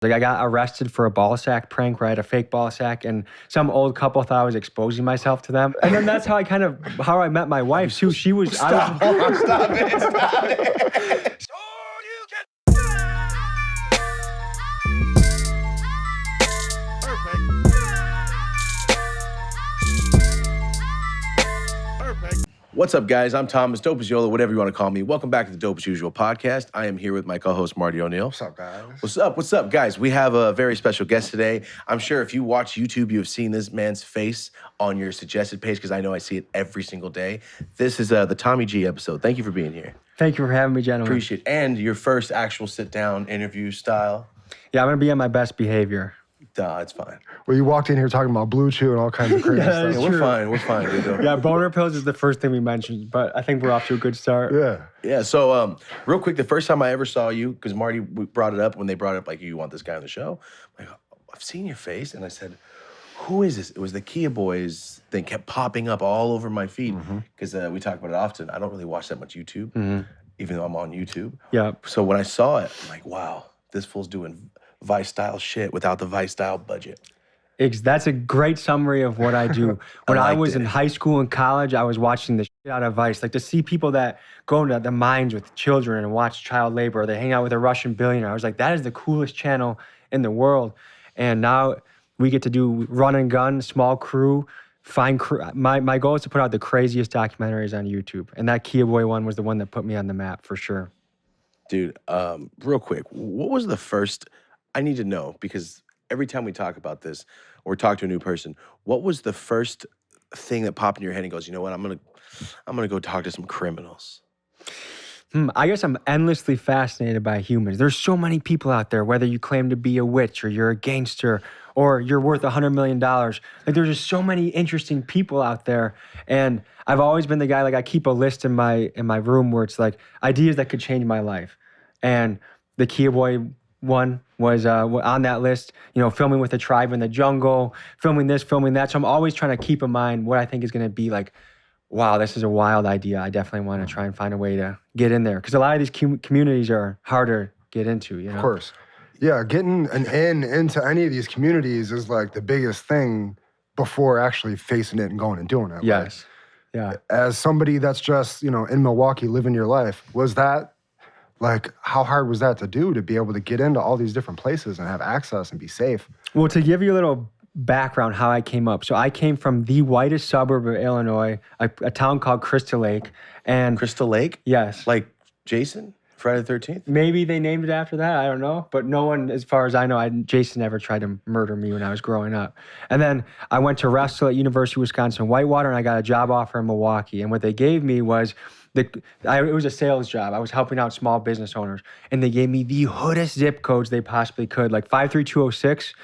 Like I got arrested for a ball sack prank where I had a fake ball sack and some old couple thought I was exposing myself to them. And then that's how I met my wife too. She was- Stop it. What's up, guys? I'm Thomas, Dope as Yola, whatever you want to call me. Welcome back to the Dope as Usual podcast. I am here with my co-host, Marty O'Neill. What's up, guys? What's up, guys? We have a very special guest today. I'm sure if you watch YouTube, you have seen this man's face on your suggested page because I know I see it every single day. This is the Tommy G episode. Thank you for being here. Thank you for having me, gentlemen. Appreciate it. And your first actual sit-down interview style. Yeah, I'm going to be on my best behavior. Duh, it's fine. Well, you walked in here talking about Blue Chew and all kinds of crazy stuff. Yeah, we're fine. Dude. Yeah, boner pills is the first thing we mentioned, but I think we're off to a good start. Yeah, so real quick, the first time I ever saw you, because Marty brought it up when they brought up, like, you want this guy on the show. I'm like, I've seen your face. And I said, who is this? It was the Kia Boys thing kept popping up all over my feed because we talk about it often. I don't really watch that much YouTube, even though I'm on YouTube. Yeah. So when I saw it, I'm like, wow, this fool's doing Vice-style shit without the Vice-style budget. That's a great summary of what I do. When I was in high school and college, I was watching the shit out of Vice. Like to see people that go into the mines with children and watch child labor, or they hang out with a Russian billionaire. I was like, that is the coolest channel in the world. And now we get to do run and gun, small crew, find crew. My goal is to put out the craziest documentaries on YouTube. And that Kia Boy one was the one that put me on the map for sure. Dude, real quick, what was the first, I need to know, because every time we talk about this or talk to a new person, what was the first thing that popped in your head and goes, you know what, I'm gonna go talk to some criminals? I guess I'm endlessly fascinated by humans. There's so many people out there, whether you claim to be a witch or you're a gangster or you're worth $100 million. Like there's just so many interesting people out there. And I've always been the guy, like I keep a list in my room where it's like ideas that could change my life. And the Kia Boy one was on that list, you know, filming with a tribe in the jungle, filming this, filming that. So I'm always trying to keep in mind what I think is going to be like, wow, this is a wild idea. I definitely want to try and find a way to get in there. Because a lot of these communities are harder to get into, you know? Of course. Yeah, getting an into any of these communities is like the biggest thing before actually facing it and going and doing it. Yes. Like, yeah. As somebody that's just, you know, in Milwaukee living your life, was that, like, how hard was that to do, to be able to get into all these different places and have access and be safe? Well, to give you a little background how I came up. So I came from the whitest suburb of Illinois, a town called Crystal Lake. And Crystal Lake? Yes. Like Jason? Friday the 13th? Maybe they named it after that. I don't know. But no one, as far as I know, Jason never tried to murder me when I was growing up. And then I went to wrestle at University of Wisconsin-Whitewater, and I got a job offer in Milwaukee. And what they gave me was, it was a sales job. I was helping out small business owners. And they gave me the hoodest zip codes they possibly could. Like 53206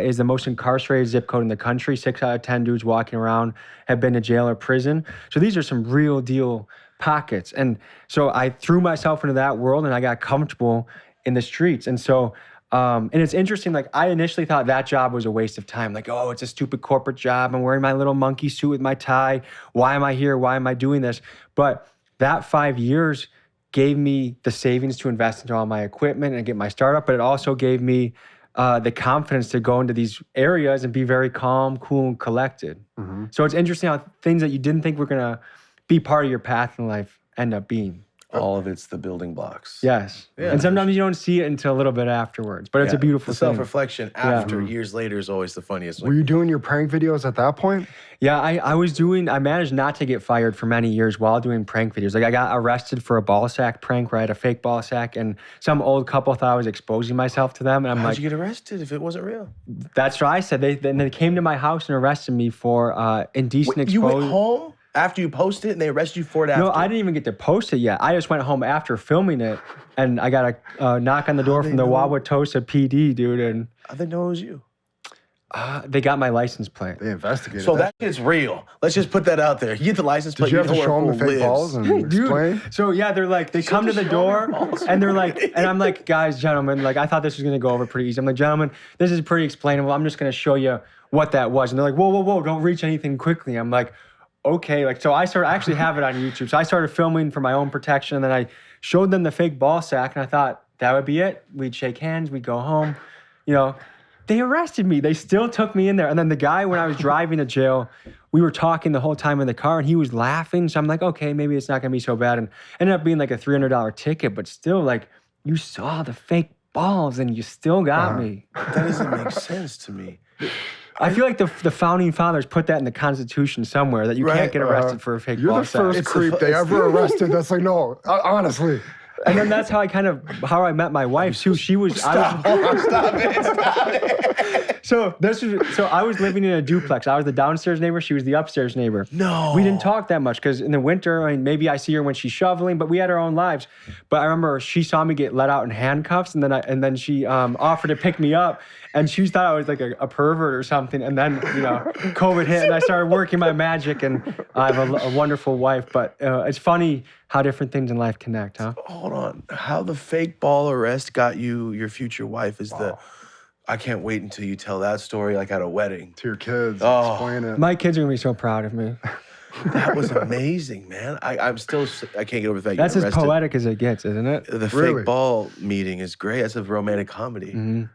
is the most incarcerated zip code in the country. 6 out of 10 dudes walking around have been to jail or prison. So these are some real deal pockets. And so I threw myself into that world and I got comfortable in the streets. And so, and it's interesting, like I initially thought that job was a waste of time. Like, oh, it's a stupid corporate job. I'm wearing my little monkey suit with my tie. Why am I here? Why am I doing this? But that 5 years gave me the savings to invest into all my equipment and get my startup. But it also gave me the confidence to go into these areas and be very calm, cool, and collected. So it's interesting how things that you didn't think were going to be part of your path in life end up being. All of it's the building blocks. Yes. Yeah. And sometimes you don't see it until a little bit afterwards, but it's a beautiful thing. Self-reflection after, years later, is always the funniest. Were you doing your prank videos at that point? Yeah, I managed not to get fired for many years while doing prank videos. Like I got arrested for a ball sack prank where I had a fake ball sack and some old couple thought I was exposing myself to them. And I'm How'd you get arrested if it wasn't real? That's what I said. They came to my house and arrested me for indecent exposure. You went home after you posted it and they arrested you for it after? No, I didn't even get to post it yet. I just went home after filming it and I got a knock on the door from the Wauwatosa PD, dude. And how'd they know it was you? They got my license plate. They investigated So that shit's real. Let's just put that out there. You get the license plate. Did you have to show them the fake balls and explain? So yeah, they're like, they come to the door and they're like, and I'm like, guys, gentlemen, like I thought this was gonna go over pretty easy. I'm like, gentlemen, this is pretty explainable. I'm just gonna show you what that was. And they're like, whoa, don't reach anything quickly. I'm like, okay. Like, so I actually have it on YouTube. So I started filming for my own protection. And then I showed them the fake ball sack and I thought that would be it. We'd shake hands, we'd go home. you know, they arrested me. They still took me in there. And then the guy, when I was driving to jail, we were talking the whole time in the car and he was laughing. So I'm like, okay, maybe it's not going to be so bad. And ended up being like a $300 ticket, but still, like, you saw the fake balls and you still got me. That doesn't make sense to me. I feel like the founding fathers put that in the Constitution somewhere that you can't get arrested for a fake ball. You're the first creep they ever arrested. That's like, no, honestly. And then that's how I met my wife too. She was Stop it. So I was living in a duplex. I was the downstairs neighbor. She was the upstairs neighbor. No. We didn't talk that much because in the winter, I mean, maybe I see her when she's shoveling, but we had our own lives. But I remember she saw me get let out in handcuffs, and then she offered to pick me up, and she thought I was like a pervert or something. And then COVID hit, and I started working my magic, and I have a wonderful wife. But it's funny how different things in life connect, huh? Hold on. How the fake ball arrest got you your future wife is I can't wait until you tell that story like at a wedding. To your kids, Oh. explain it. My kids are gonna be so proud of me. That was amazing, man. I can't get over the fact That's you as arrested. poetic as it gets, isn't it? The Really? fake ball meeting is great. That's a romantic comedy. Mm-hmm.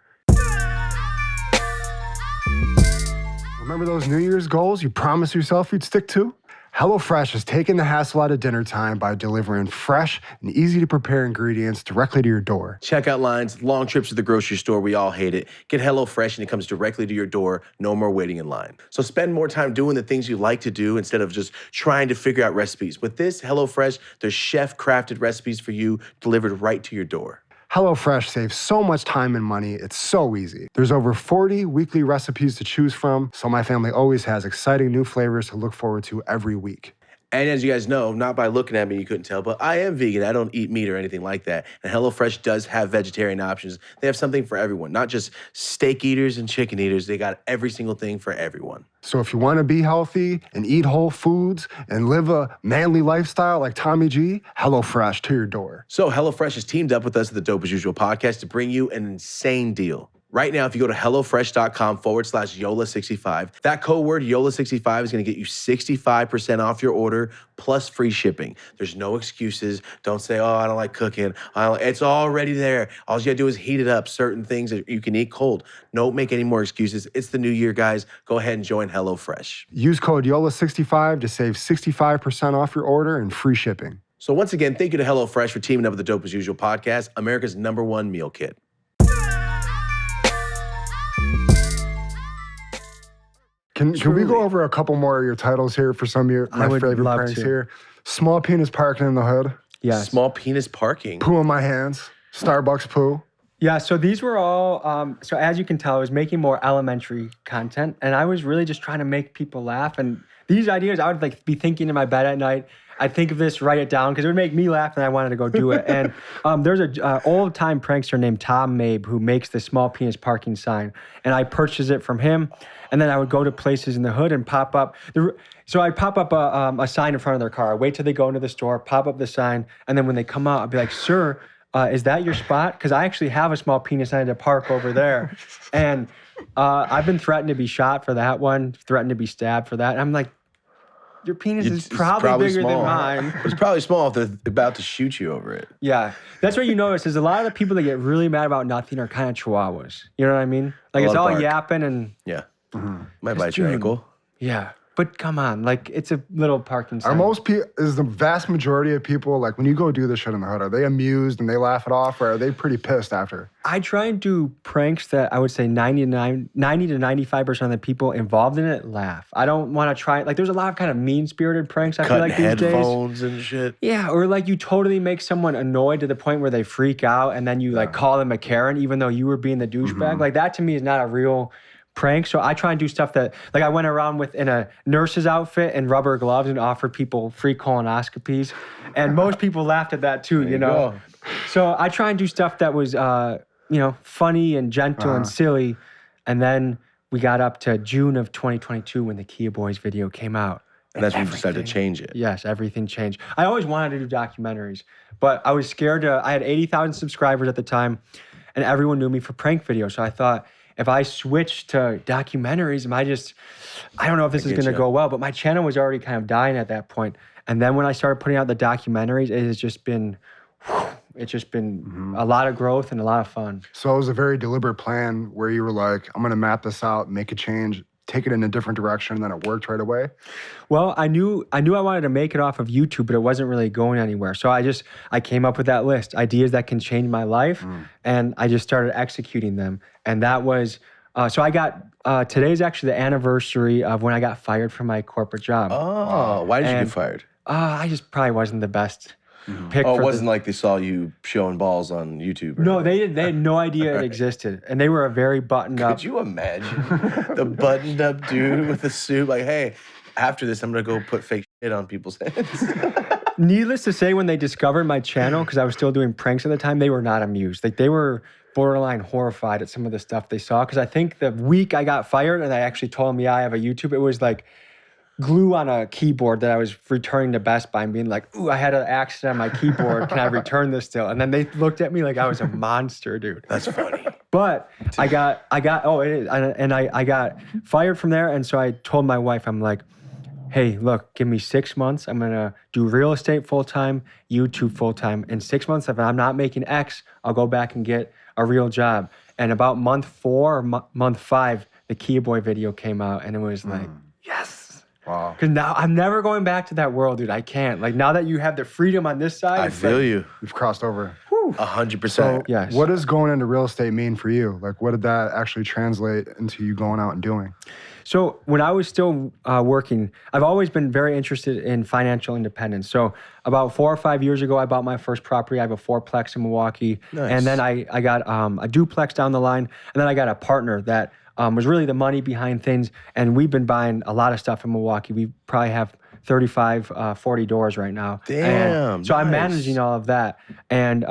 Remember those New Year's goals you promised yourself you'd stick to? HelloFresh has taken the hassle out of dinner time by delivering fresh and easy-to-prepare ingredients directly to your door. Checkout lines, long trips to the grocery store, we all hate it. Get HelloFresh and it comes directly to your door. No more waiting in line. So spend more time doing the things you like to do instead of just trying to figure out recipes. With this HelloFresh, there's chef-crafted recipes for you delivered right to your door. HelloFresh saves so much time and money, it's so easy. There's over 40 weekly recipes to choose from, so my family always has exciting new flavors to look forward to every week. And as you guys know, not by looking at me, you couldn't tell, but I am vegan. I don't eat meat or anything like that. And HelloFresh does have vegetarian options. They have something for everyone, not just steak eaters and chicken eaters. They got every single thing for everyone. So if you want to be healthy and eat whole foods and live a manly lifestyle like Tommy G, HelloFresh to your door. So HelloFresh has teamed up with us at the Dope As Usual podcast to bring you an insane deal. Right now, if you go to HelloFresh.com/Yola65, that code word Yola65 is going to get you 65% off your order plus free shipping. There's no excuses. Don't say, oh, I don't like cooking. It's already there. All you got to do is heat it up. Certain things that you can eat cold. Don't make any more excuses. It's the new year, guys. Go ahead and join HelloFresh. Use code Yola65 to save 65% off your order and free shipping. So once again, thank you to HelloFresh for teaming up with the Dope As Usual podcast, America's #1 meal kit. Can we go over a couple more of your titles here for some of my would favorite love pranks to. here? Small penis parking in the hood. Yes. Small penis parking. Poo in my hands. Starbucks poo. Yeah, so these were all, so as you can tell, I was making more elementary content, and I was really just trying to make people laugh. And these ideas, I would like be thinking in my bed at night. I'd think of this, write it down, because it would make me laugh, and I wanted to go do it. And there's an old-time prankster named Tom Mabe who makes the small penis parking sign, and I purchased it from him. And then I would go to places in the hood and pop up. So I'd pop up a sign in front of their car. I'd wait till they go into the store, pop up the sign, and then when they come out, I'd be like, sir, is that your spot? Because I actually have a small penis. I had to park over there. And I've been threatened to be shot for that one, threatened to be stabbed for that. And I'm like, your penis is probably bigger small. than mine. It's probably small if they're about to shoot you over it. Yeah. That's what you notice is a lot of the people that get really mad about nothing are kind of chihuahuas. You know what I mean? Like A it's lot of all bark. yapping and Yeah. Might bite your dude. ankle. yeah. But come on, like it's a little parking sign. Are most people, is the vast majority of people, like when you go do this shit in the hood, are they amused and they laugh it off, or are they pretty pissed after? I try and do pranks that I would say 90 to 95% of the people involved in it laugh. I don't want to try, like there's a lot of kind of mean-spirited pranks I feel Cutting like these days. headphones and shit. Yeah, or like you totally make someone annoyed to the point where they freak out and then you like call them a Karen even though you were being the douchebag. Like that to me is not a real prank. So I try and do stuff that, like I went around with in a nurse's outfit and rubber gloves and offered people free colonoscopies. And most people laughed at that too, you know? go. So I try and do stuff that was, funny and gentle and silly. And then we got up to June of 2022 when the Kia Boys video came out. And that's when you decided to change it. Yes, everything changed. I always wanted to do documentaries, but I was scared I had 80,000 subscribers at the time, and everyone knew me for prank videos. So I thought, if I switch to documentaries, I don't know if this is going to go well, but my channel was already kind of dying at that point. And then when I started putting out the documentaries, it has just been It's just been a lot of growth and a lot of fun. So it was a very deliberate plan where you were like, I'm going to map this out, make a change, take it in a different direction, and then it worked right away? Well, I knew I wanted to make it off of YouTube, but it wasn't really going anywhere. So I came up with that list, ideas that can change my life, and I just started executing them. And that was so I got today's actually the anniversary of when I got fired from my corporate job. Oh, why did you get fired? I just probably wasn't the best pick. Oh, for it wasn't like they saw you showing balls on YouTube. Or No, anything. they had no idea it existed, and they were a very buttoned up. Could you imagine the buttoned up dude with a suit? Like, hey, after this, I'm gonna go put fake shit on people's heads. Needless to say, when they discovered my channel, because I was still doing pranks at the time, they were not amused. Like, they were borderline horrified at some of the stuff they saw. Because I think the week I got fired and I actually told them, yeah, I have a YouTube, it was like glue on a keyboard that I was returning to Best Buy and being like, ooh, I had an accident on my keyboard. Can I return this still? And then they looked at me like I was a monster, dude. That's funny. But I got I got fired from there. And so I told my wife, I'm like, hey, look, give me 6 months. I'm going to do real estate full-time, YouTube full-time. In 6 months, if I'm not making X, I'll go back and get a real job. And about month 4 or month 5, the Kia Boy video came out, and it was like, yes. Wow. Because now I'm never going back to that world, dude. I can't. Like, now that you have the freedom on this side. I it's feel like, you. You've crossed over. 100%. Yes. What does going into real estate mean for you? Like, what did that actually translate into you going out and doing? So when I was still working, I've always been very interested in financial independence. So about 4 or 5 years ago, I bought my first property. I have a 4-plex in Milwaukee. Nice. And then I got a duplex down the line. And then I got a partner that was really the money behind things. And we've been buying a lot of stuff in Milwaukee. We probably have 35, 40 doors right now. Damn, And so I'm nice. managing all of that. And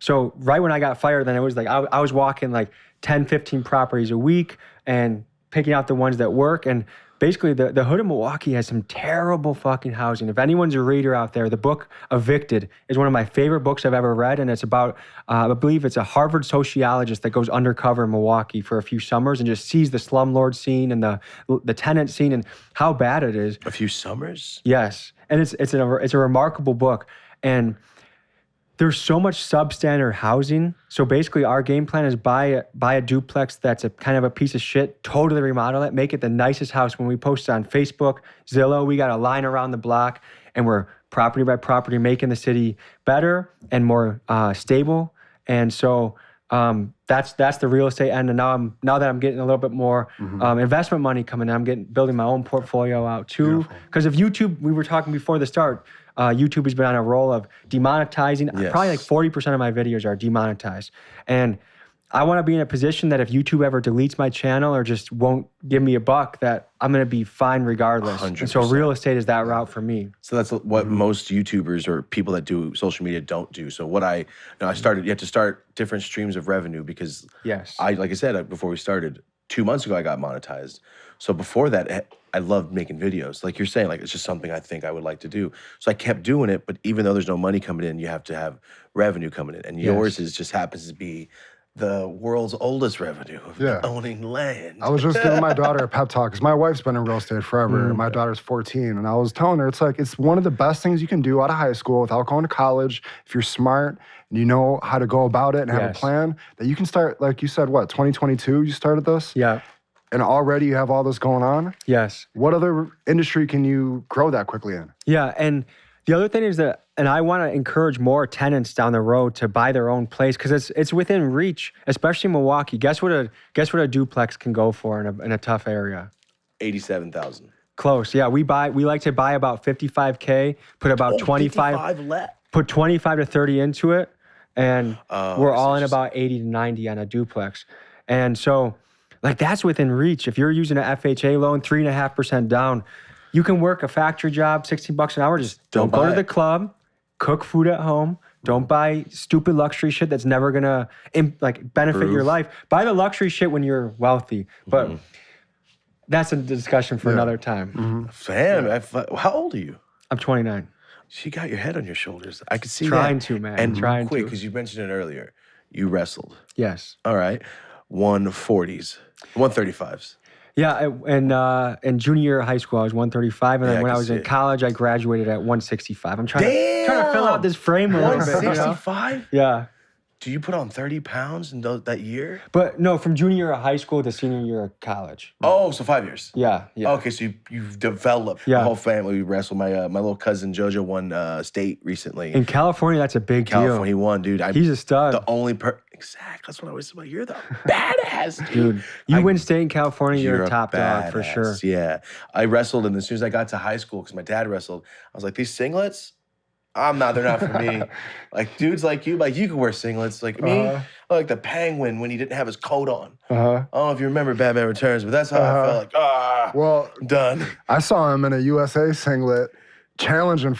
so right when I got fired, then it was like I was walking like 10, 15 properties a week and picking out the ones that work. And basically the hood of Milwaukee has some terrible fucking housing. If anyone's a reader out there, the book Evicted is one of my favorite books I've ever read. And it's about, I believe it's a Harvard sociologist that goes undercover in Milwaukee for a few summers and just sees the slumlord scene and the tenant scene and how bad it is. A few summers? Yes. And it's a remarkable book. And there's so much substandard housing. So basically our game plan is buy a duplex that's a kind of a piece of shit, totally remodel it, make it the nicest house. When we post it on Facebook, Zillow, we got a line around the block and we're property by property making the city better and more stable. And so that's the real estate end. And now that I'm getting a little bit more investment money coming in, I'm building my own portfolio out too. Because if YouTube, we were talking before the start, YouTube has been on a roll of demonetizing. Yes. Probably like 40% of my videos are demonetized. And I want to be in a position that if YouTube ever deletes my channel or just won't give me a buck, that I'm going to be fine regardless. 100%. And so real estate is that route for me. So that's what most YouTubers or people that do social media don't do. So what I started, you have to start different streams of revenue because Yes. like I said, before we started, 2 months ago, I got monetized. So before that, I loved making videos. Like you're saying, like it's just something I think I would like to do. So I kept doing it, but even though there's no money coming in, you have to have revenue coming in. And yours just happens to be the world's oldest revenue of owning land. I was just giving my daughter a pep talk because my wife's been in real estate forever and my daughter's 14. And I was telling her, it's one of the best things you can do out of high school without going to college. If you're smart and you know how to go about it and have a plan, that you can start, like you said, 2022 you started this? Yeah. And already you have all this going on? Yes. What other industry can you grow that quickly in? Yeah, and the other thing is that, and I want to encourage more tenants down the road to buy their own place because it's within reach, especially in Milwaukee. Guess what a duplex can go for in a tough area? 87,000. Close, yeah. We like to buy about 55K, put about 55 left. put 25 to 30 into it, and we're I see all what in you're about 80 to 90 on a duplex. And so, like that's within reach. If you're using an FHA loan, 3.5% down, you can work a factory job, $16 an hour. Just don't go to the club, cook food at home. Don't buy stupid luxury shit that's never gonna benefit your life. Buy the luxury shit when you're wealthy. But that's a discussion for another time. Fam, how old are you? I'm 29. She got your head on your shoulders. I could see Trying that. to, man. And Trying quick, to. because you mentioned it earlier. You wrestled. Yes. All right. 140s. 135s. Yeah, in junior year of high school, I was 135, and Yeah, then I when I can was see in it. college, I graduated at 165. I'm trying to fill out this frame a little bit. You know? 165? Yeah, Do you put on 30 pounds in that year? but no, from junior year of high school to senior year of college. Oh, so 5 years. Yeah, yeah. Okay, so you've developed. Yeah. My whole family wrestled. My little cousin Jojo won state recently. In California, that's a big California, he deal. won, dude. He's a stud. The only exactly. That's what I was about. You're the badass, Dude, you win state in California, you're a top dog for badass, sure. Yeah, I wrestled, and as soon as I got to high school, because my dad wrestled, I was like, these singlets, they're not for me. Like dudes like you can wear singlets. Like me, I like the Penguin when he didn't have his coat on. I don't know if you remember Batman Returns, but that's how I felt. Like, Well, I'm done. I saw him in a USA singlet challenging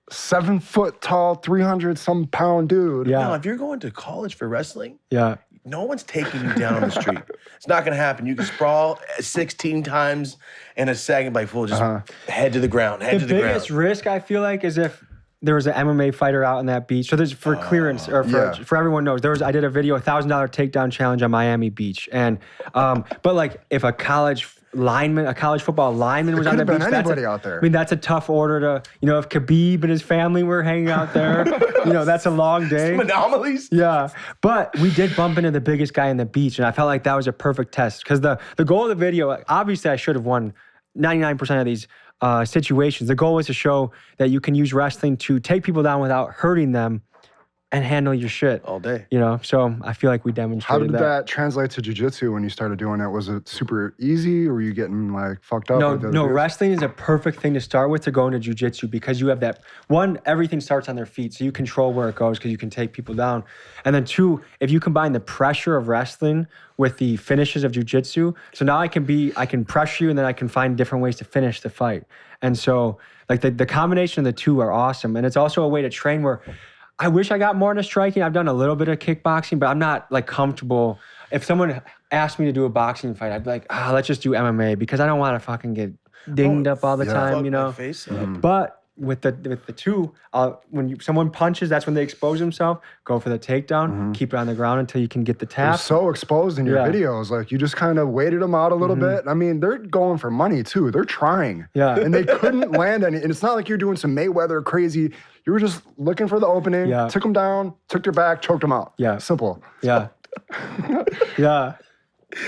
7 foot tall, 300-some pound dude. Yeah. No, if you're going to college for wrestling, Yeah. no one's taking you down on the street. It's not going to happen. You can sprawl 16 times in a second by full, just head to the ground, head to the The biggest ground. risk, I feel like, is if there was an MMA fighter out on that beach. So there's for clearance, or for everyone knows, I did a video, $1,000 takedown challenge on Miami Beach. And, but like if a college football lineman was on the could've beach. been anybody out there. I mean, that's a tough order to, if Khabib and his family were hanging out there, that's a long day. Some anomalies. Yeah, but we did bump into the biggest guy on the beach, and I felt like that was a perfect test because the goal of the video, obviously I should have won 99% of these situations. The goal was to show that you can use wrestling to take people down without hurting them and handle your shit. All day. So I feel like we demonstrated How did that translate to jiu-jitsu when you started doing it? Was it super easy, or were you getting like fucked up? with the other dudes? Wrestling is a perfect thing to start with to go into jiu-jitsu because you have that, one, everything starts on their feet, so you control where it goes because you can take people down. And then two, if you combine the pressure of wrestling with the finishes of jiu-jitsu, so now I can pressure you and then I can find different ways to finish the fight. And so like the combination of the two are awesome. And it's also a way to train where I wish I got more into striking. I've done a little bit of kickboxing, but I'm not like comfortable. If someone asked me to do a boxing fight, I'd be like, let's just do MMA because I don't want to fucking get dinged up all the time, Fuck my face up. But with the two, when someone punches, that's when they expose themselves. Go for the takedown, keep it on the ground until you can get the You're tap. so exposed in your Yeah. videos. Like you just kind of waited them out a little bit. I mean, they're going for money too. They're trying. Yeah. And they couldn't land any. And it's not like you're doing some Mayweather crazy. You were just looking for the opening, Yeah. took them down, took their back, choked them out. Yeah. Simple. Yeah. Yeah.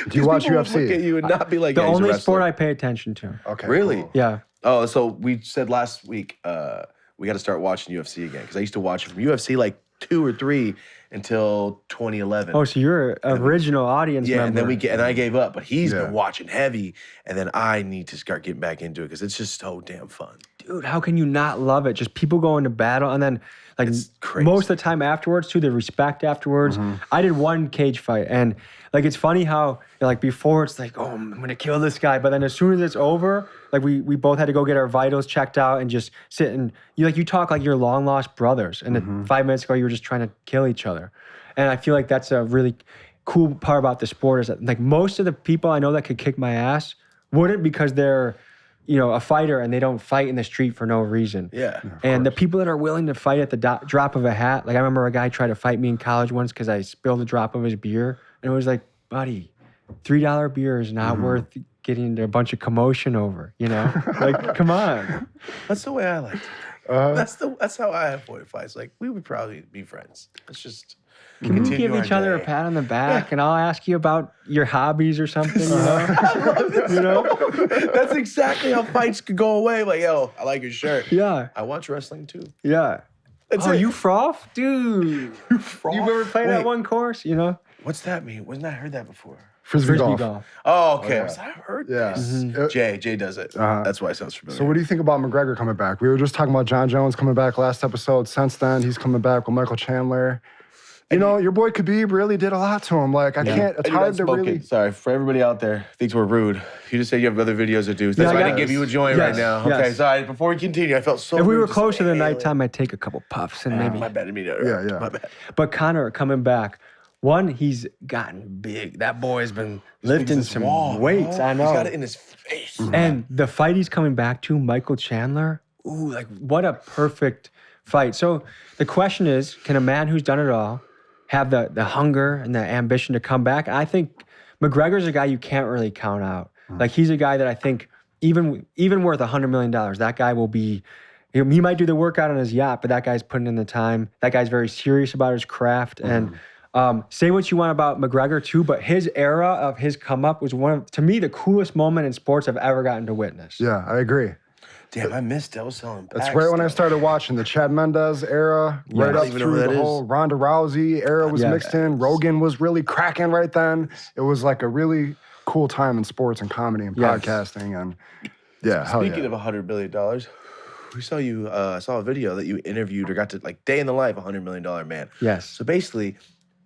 Do you watch People would UFC? Look at you and not be like, The "Yeah, he's a only wrestler." sport I pay attention to. Okay. Really? cool. Yeah. Oh, so we said last week we got to start watching UFC again because I used to watch from UFC like 2 or 3 until 2011. Oh, so you're an original audience Yeah, member. and then I gave up, but he's Yeah. been watching heavy, and then I need to start getting back into it because it's just so damn fun. Dude, how can you not love it? Just people go into battle and then like It's crazy. most of the time afterwards too, the respect afterwards. I did one cage fight and like it's funny how like before it's like, oh, I'm gonna kill this guy, but then as soon as it's over, like we both had to go get our vitals checked out and just sit and you talk like you're long lost brothers, and then 5 minutes ago you were just trying to kill each other. And I feel like that's a really cool part about the sport is that like most of the people I know that could kick my ass wouldn't because they're a fighter and they don't fight in the street for no reason. Yeah. And the people that are willing to fight at the drop of a hat, like I remember a guy tried to fight me in college once because I spilled a drop of his beer. And it was like, buddy, $3 beer is not worth getting into a bunch of commotion over, Like, come on. That's the way I like it. That's how I avoid fights. Like we would probably be friends. Let's just Can we continue give our each other a day. pat on the back and I'll ask you about your hobbies or something, That's exactly how fights could go away. Like, yo, I like your shirt. Yeah. I watch wrestling too. Yeah. That's Oh, it. you froth? Dude. You ever played that Wait. one course, What's that mean? Wasn't I heard that before? Frisbee, Frisbee golf. golf. Oh, okay. yeah. Was I heard Yeah. this? Uh, Jay does it. That's why it sounds familiar. So what do you think about McGregor coming back? We were just talking about John Jones coming back last episode. Since then, he's coming back with Michael Chandler. Your boy Khabib really did a lot to him. Like, I can't, it's hard to really... Sorry, for everybody out there who thinks we're rude. You just said you have other videos to do. That's Yeah, why I yes. didn't give you a joint Yes, right now. yes. Okay, sorry. Before we continue, I felt so If we rude were to closer say, to "Hey, nighttime, I'd take a couple puffs and maybe. My bad. I didn't mean to Yeah, interrupt. yeah. My bad. But Connor coming back, one, he's gotten big. That boy's been lifting This some wall, weights. bro. I know. He's got it in his face. And the fight he's coming back to, Michael Chandler, ooh, like what a perfect fight. So the question is, can a man who's done it all have the hunger and the ambition to come back? I think McGregor's a guy you can't really count out. Like he's a guy that I think even worth $100 million, that guy will be. He might do the workout on his yacht, but that guy's putting in the time. That guy's very serious about his craft. And say what you want about McGregor too, but his era of his come up was one of, to me, the coolest moment in sports I've ever gotten to witness. Yeah, I agree. Damn, I missed it. I was selling packs. That's right when I started watching the Chad Mendez era, right up through the whole Ronda Rousey era was mixed in. Rogan was really cracking right then. It was like a really cool time in sports and comedy and podcasting. And Speaking of $100 billion, we saw you, I saw a video that you interviewed or got to, like, day in the life, $100 million man. Yes. So basically,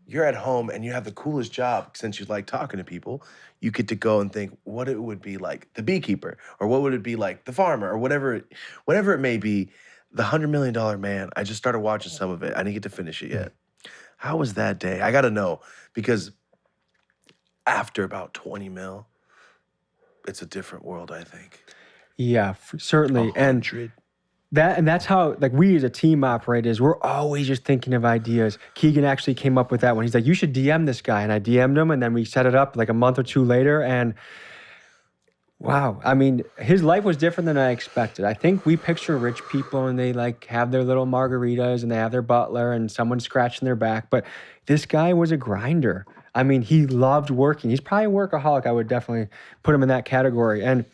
you're at home and you have the coolest job since you like talking to people. You get to go and think what it would be like the beekeeper, or what would it be like the farmer, or whatever it may be. The $100 million man, I just started watching some of it. I didn't get to finish it yet. How was that day? I got to know, because after about 20 mil, it's a different world, I think. Yeah, certainly. 100. And that's how, like, we as a team operate is we're always just thinking of ideas. Keegan actually came up with that one. He's like, you should DM this guy. And I DM'd him, and then we set it up like a month or two later. And wow, I mean, his life was different than I expected. I think we picture rich people and they like have their little margaritas and they have their butler and someone scratching their back. But this guy was a grinder. I mean, he loved working. He's probably a workaholic. I would definitely put him in that category. And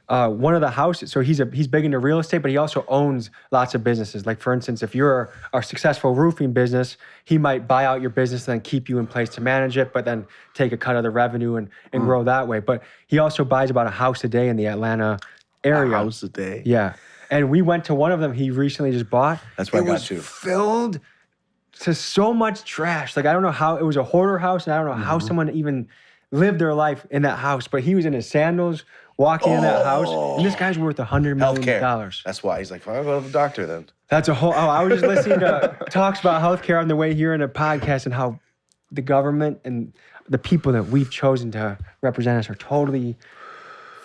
one of the houses, so he's big into real estate, but he also owns lots of businesses. Like, for instance, if you're a successful roofing business, he might buy out your business and then keep you in place to manage it, but then take a cut of the revenue and grow that way. But he also buys about a house a day in the Atlanta area. A house a day? Yeah. And we went to one of them he recently just bought. That's where I got was to. Filled to so much trash. Like, I don't know how, it was a hoarder house, and I don't know how someone even lived their life in that house, but he was in his sandals, walking in that house, and this guy's worth $100 million. Healthcare. That's why he's like, I'll go to the doctor then. That's a whole, I was just listening to talks about healthcare on the way here in a podcast and how the government and the people that we've chosen to represent us are totally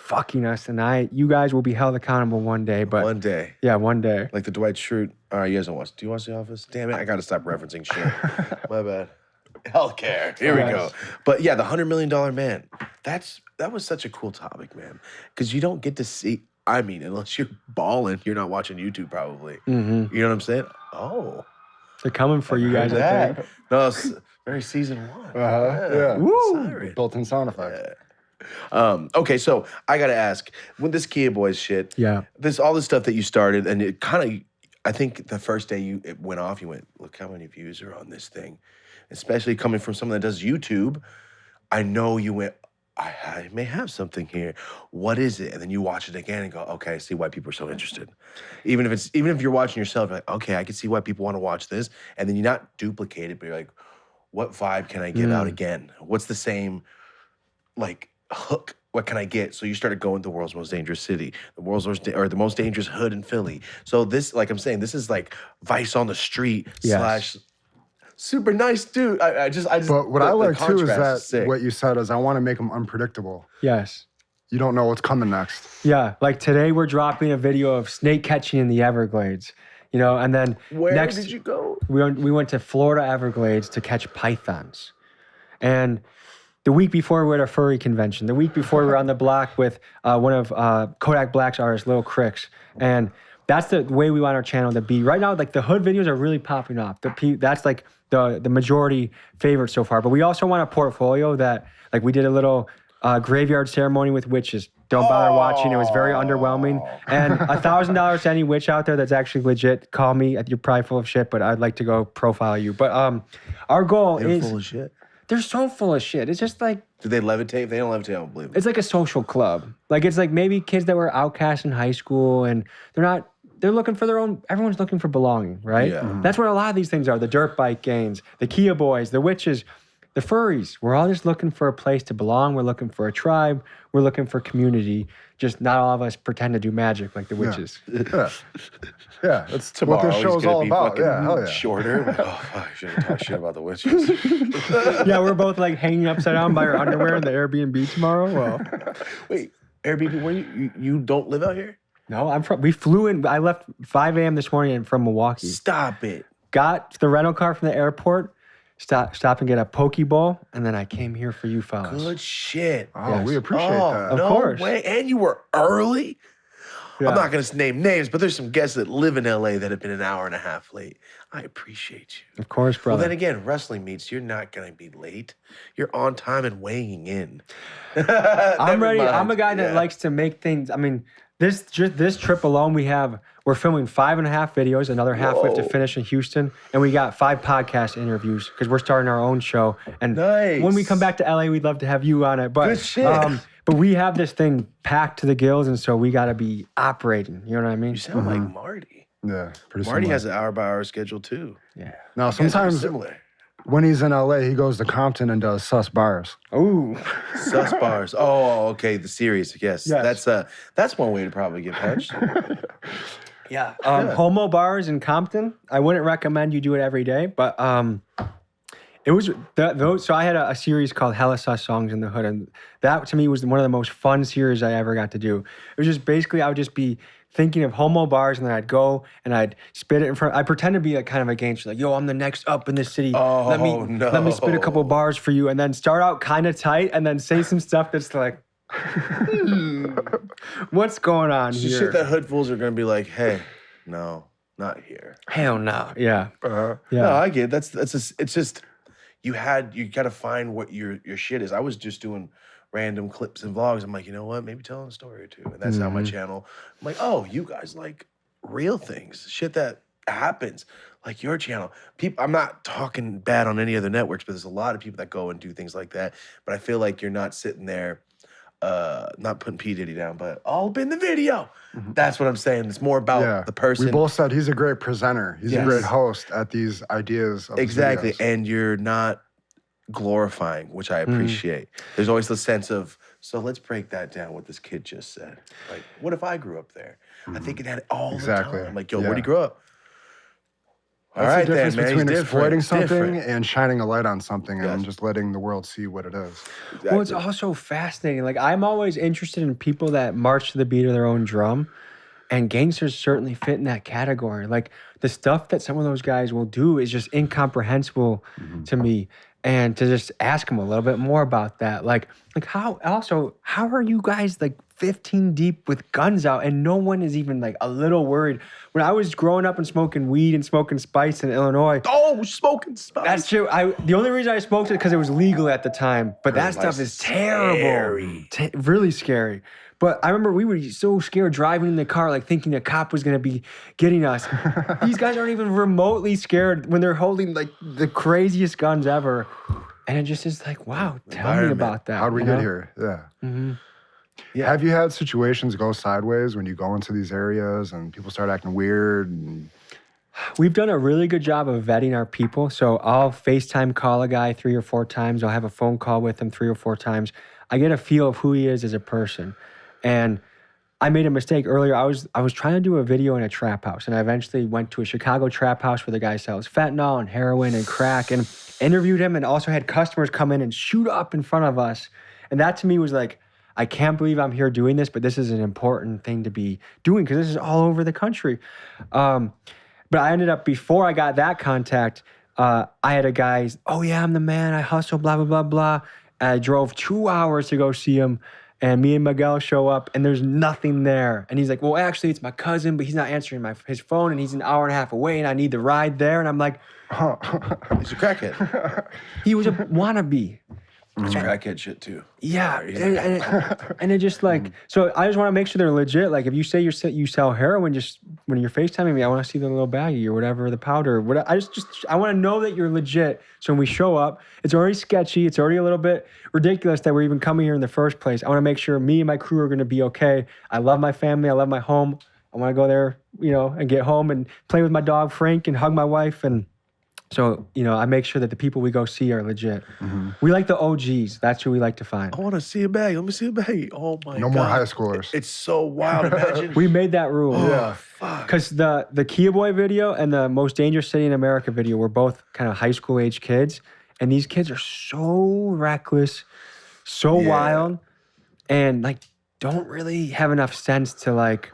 fucking us. And you guys will be held accountable one day. But one day. Yeah, one day. Like the Dwight Schrute. All right, you guys don't watch. Do you watch The Office? Damn it, I got to stop referencing shit. My bad. Healthcare. Here we go. But yeah, the $100 million man. That was such a cool topic, man. Because you don't get to see. I mean, unless you're balling, you're not watching YouTube probably. Mm-hmm. You know what I'm saying? Oh, they're coming for you guys. I think. No, it's very season 1. Yeah. Woo! Built-in sound effect. Yeah. Okay, so I gotta ask, with this Kia Boys shit, all this stuff that you started, and it kind of, I think the first day it went off, you went, look how many views are on this thing. Especially coming from someone that does YouTube, I know you went, I may have something here. What is it? And then you watch it again and go, okay, I see why people are so interested. Even if you're watching yourself, you're like, okay, I can see why people want to watch this. And then you not duplicate it, but you're like, what vibe can I get out again? What's the same, like, hook? What can I get? So you started going to the world's most dangerous city, the most dangerous hood in Philly. So this, like I'm saying, this is like Vice on the Street / super nice dude. I just. But what I like too is that what you said is I want to make them unpredictable. Yes. You don't know what's coming next. Yeah, like today we're dropping a video of snake catching in the Everglades. You know, and then where did you go? We went to Florida Everglades to catch pythons, and the week before we were at a furry convention. The week before we were on the block with one of Kodak Black's artists, Lil Cricks, and that's the way we want our channel to be. Right now, like the hood videos are really popping off. That's like the majority favorite so far. But we also want a portfolio that, like, we did a little graveyard ceremony with witches. Don't bother watching. It was very underwhelming. And $1,000 to any witch out there that's actually legit, call me. You're probably full of shit, but I'd like to go profile you. But our goal is... full of shit? They're so full of shit. It's just like... Do they levitate? If they don't levitate, I don't believe it. It's like a social club. Like, it's like maybe kids that were outcast in high school and they're looking for their own, everyone's looking for belonging, right? Yeah. That's what a lot of these things are. The dirt bike gangs, the Kia Boys, the witches, the furries. We're all just looking for a place to belong. We're looking for a tribe. We're looking for community. Just not all of us pretend to do magic like the witches. Yeah, that's what this show's all about. Yeah, hell yeah. Shorter. Like, oh, fuck, I shouldn't talk shit about the witches. Yeah, we're both like hanging upside down by our underwear in the Airbnb tomorrow. Well, wait, Airbnb, where you don't live out here? No, we flew in. I left 5 a.m. this morning from Milwaukee. Stop it. Got the rental car from the airport, stop and get a poke bowl, and then I came here for you fellas. Good shit. Oh, Yes. we appreciate that. Of no course. way. And you were early? Yeah. I'm not going to name names, but there's some guests that live in LA that have been an hour and a half late. I appreciate you. Of course, brother. Well, then again, wrestling meets, you're not going to be late. You're on time and weighing in. I'm ready. mind. I'm a guy that Yeah. likes to make things. I mean, this trip alone, we're filming 5.5 videos, another half we have to Whoa. finish in Houston, and we got 5 podcast interviews because we're starting our own show. And Nice. when we come back to LA, we'd love to have you on it. But Good shit. but we have this thing packed to the gills, and so we got to be operating. You know what I mean? You sound like Marty. Yeah, pretty Marty similar. has an hour-by-hour schedule, too. Yeah. Now, You guys are sometimes similar. when he's in LA, he goes to Compton and does sus bars. Ooh. Sus bars. Oh, okay. The series. Yes. Yes. That's one way to probably get punched. Yeah. Homo bars in Compton. I wouldn't recommend you do it every day, but it was those. So I had a series called Hella Sus Songs in the Hood, and that to me was one of the most fun series I ever got to do. It was just basically I would just be thinking of homo bars, and then I'd go and I'd spit it in front. I pretend to be like kind of a gangster, like, yo, I'm the next up in this city. Oh, let me spit a couple no. bars for you, and then start out kind of tight, and then say some stuff that's like, what's going on Just here? shit that hood fools are going to be like, hey, no, not here. Hell no. Yeah. Yeah. No, I get it. It's just you got to find what your shit is. I was just doing random clips and vlogs. I'm like, you know what? Maybe telling a story or two. And that's how my channel. I'm like, oh, you guys like real things, shit that happens, like your channel. People, I'm not talking bad on any other networks, but there's a lot of people that go and do things like that. But I feel like you're not sitting there, not putting P. Diddy down, but all up in the video. That's what I'm saying. It's more about the person. We both said he's a great presenter. He's a Yes. great host at these ideas. Of his Exactly. videos. And you're not glorifying, which I appreciate. There's always the sense of, so let's break that down, what this kid just said. Like, what if I grew up there? I think it had all Exactly. the time. Like, yo, Yeah. where'd he grow up? All That's right, the difference then, man. between He's exploiting different. something Different. and shining a light on something Yes. and just letting the world see what it is. Well, it's also fascinating. Like, I'm always interested in people that march to the beat of their own drum, and gangsters certainly fit in that category. Like, the stuff that some of those guys will do is just incomprehensible to me. And to just ask them a little bit more about that. Like how are you guys like 15 deep with guns out and no one is even like a little worried? When I was growing up and smoking weed and smoking spice in Illinois, Oh, smoking spice. that's true. The only reason I smoked it because it was legal at the time. But that stuff is terrible. Really scary. But I remember we were so scared driving in the car, like thinking a cop was going to be getting us. These guys aren't even remotely scared when they're holding like the craziest guns ever. And it just is like, wow, tell me Environment. about that. How'd we you get know? here? Yeah. Yeah. Have you had situations go sideways when you go into these areas and people start acting weird? And We've done a really good job of vetting our people. So I'll FaceTime call a guy 3 or 4 times. I'll have a phone call with him 3 or 4 times. I get a feel of who he is as a person. And I made a mistake earlier. I was trying to do a video in a trap house, and I eventually went to a Chicago trap house where the guy sells fentanyl and heroin and crack, and interviewed him, and also had customers come in and shoot up in front of us. And that to me was like, I can't believe I'm here doing this, but this is an important thing to be doing because this is all over the country. But I ended up, before I got that contact, I had a guy, oh yeah, I'm the man, I hustle, blah, blah, blah, blah. And I drove 2 hours to go see him. And me and Miguel show up, and there's nothing there. And he's like, well, actually, it's my cousin, but he's not answering his phone, and he's an hour and a half away, and I need the ride there. And I'm like, He's a crackhead. he was a wannabe. It's crackhead shit, too. Yeah, Sorry, he's a and it just like, so I just want to make sure they're legit. Like, if you say you sell heroin, just when you're FaceTiming me, I want to see the little baggie or whatever, the powder. I I want to know that you're legit. So when we show up, it's already sketchy. It's already a little bit ridiculous that we're even coming here in the first place. I want to make sure me and my crew are going to be okay. I love my family. I love my home. I want to go there, and get home and play with my dog Frank and hug my wife. And so, I make sure that the people we go see are legit. We like the OGs. That's who we like to find. I want to see a bag. Let me see a bag. Oh, my God. no more high schoolers. It's so wild. Imagine. We made that rule. Yeah. Fuck. Because the Kia Boy video and the Most Dangerous City in America video were both kind of high school age kids. And these kids are so reckless, so Yeah. wild, and like don't really have enough sense to like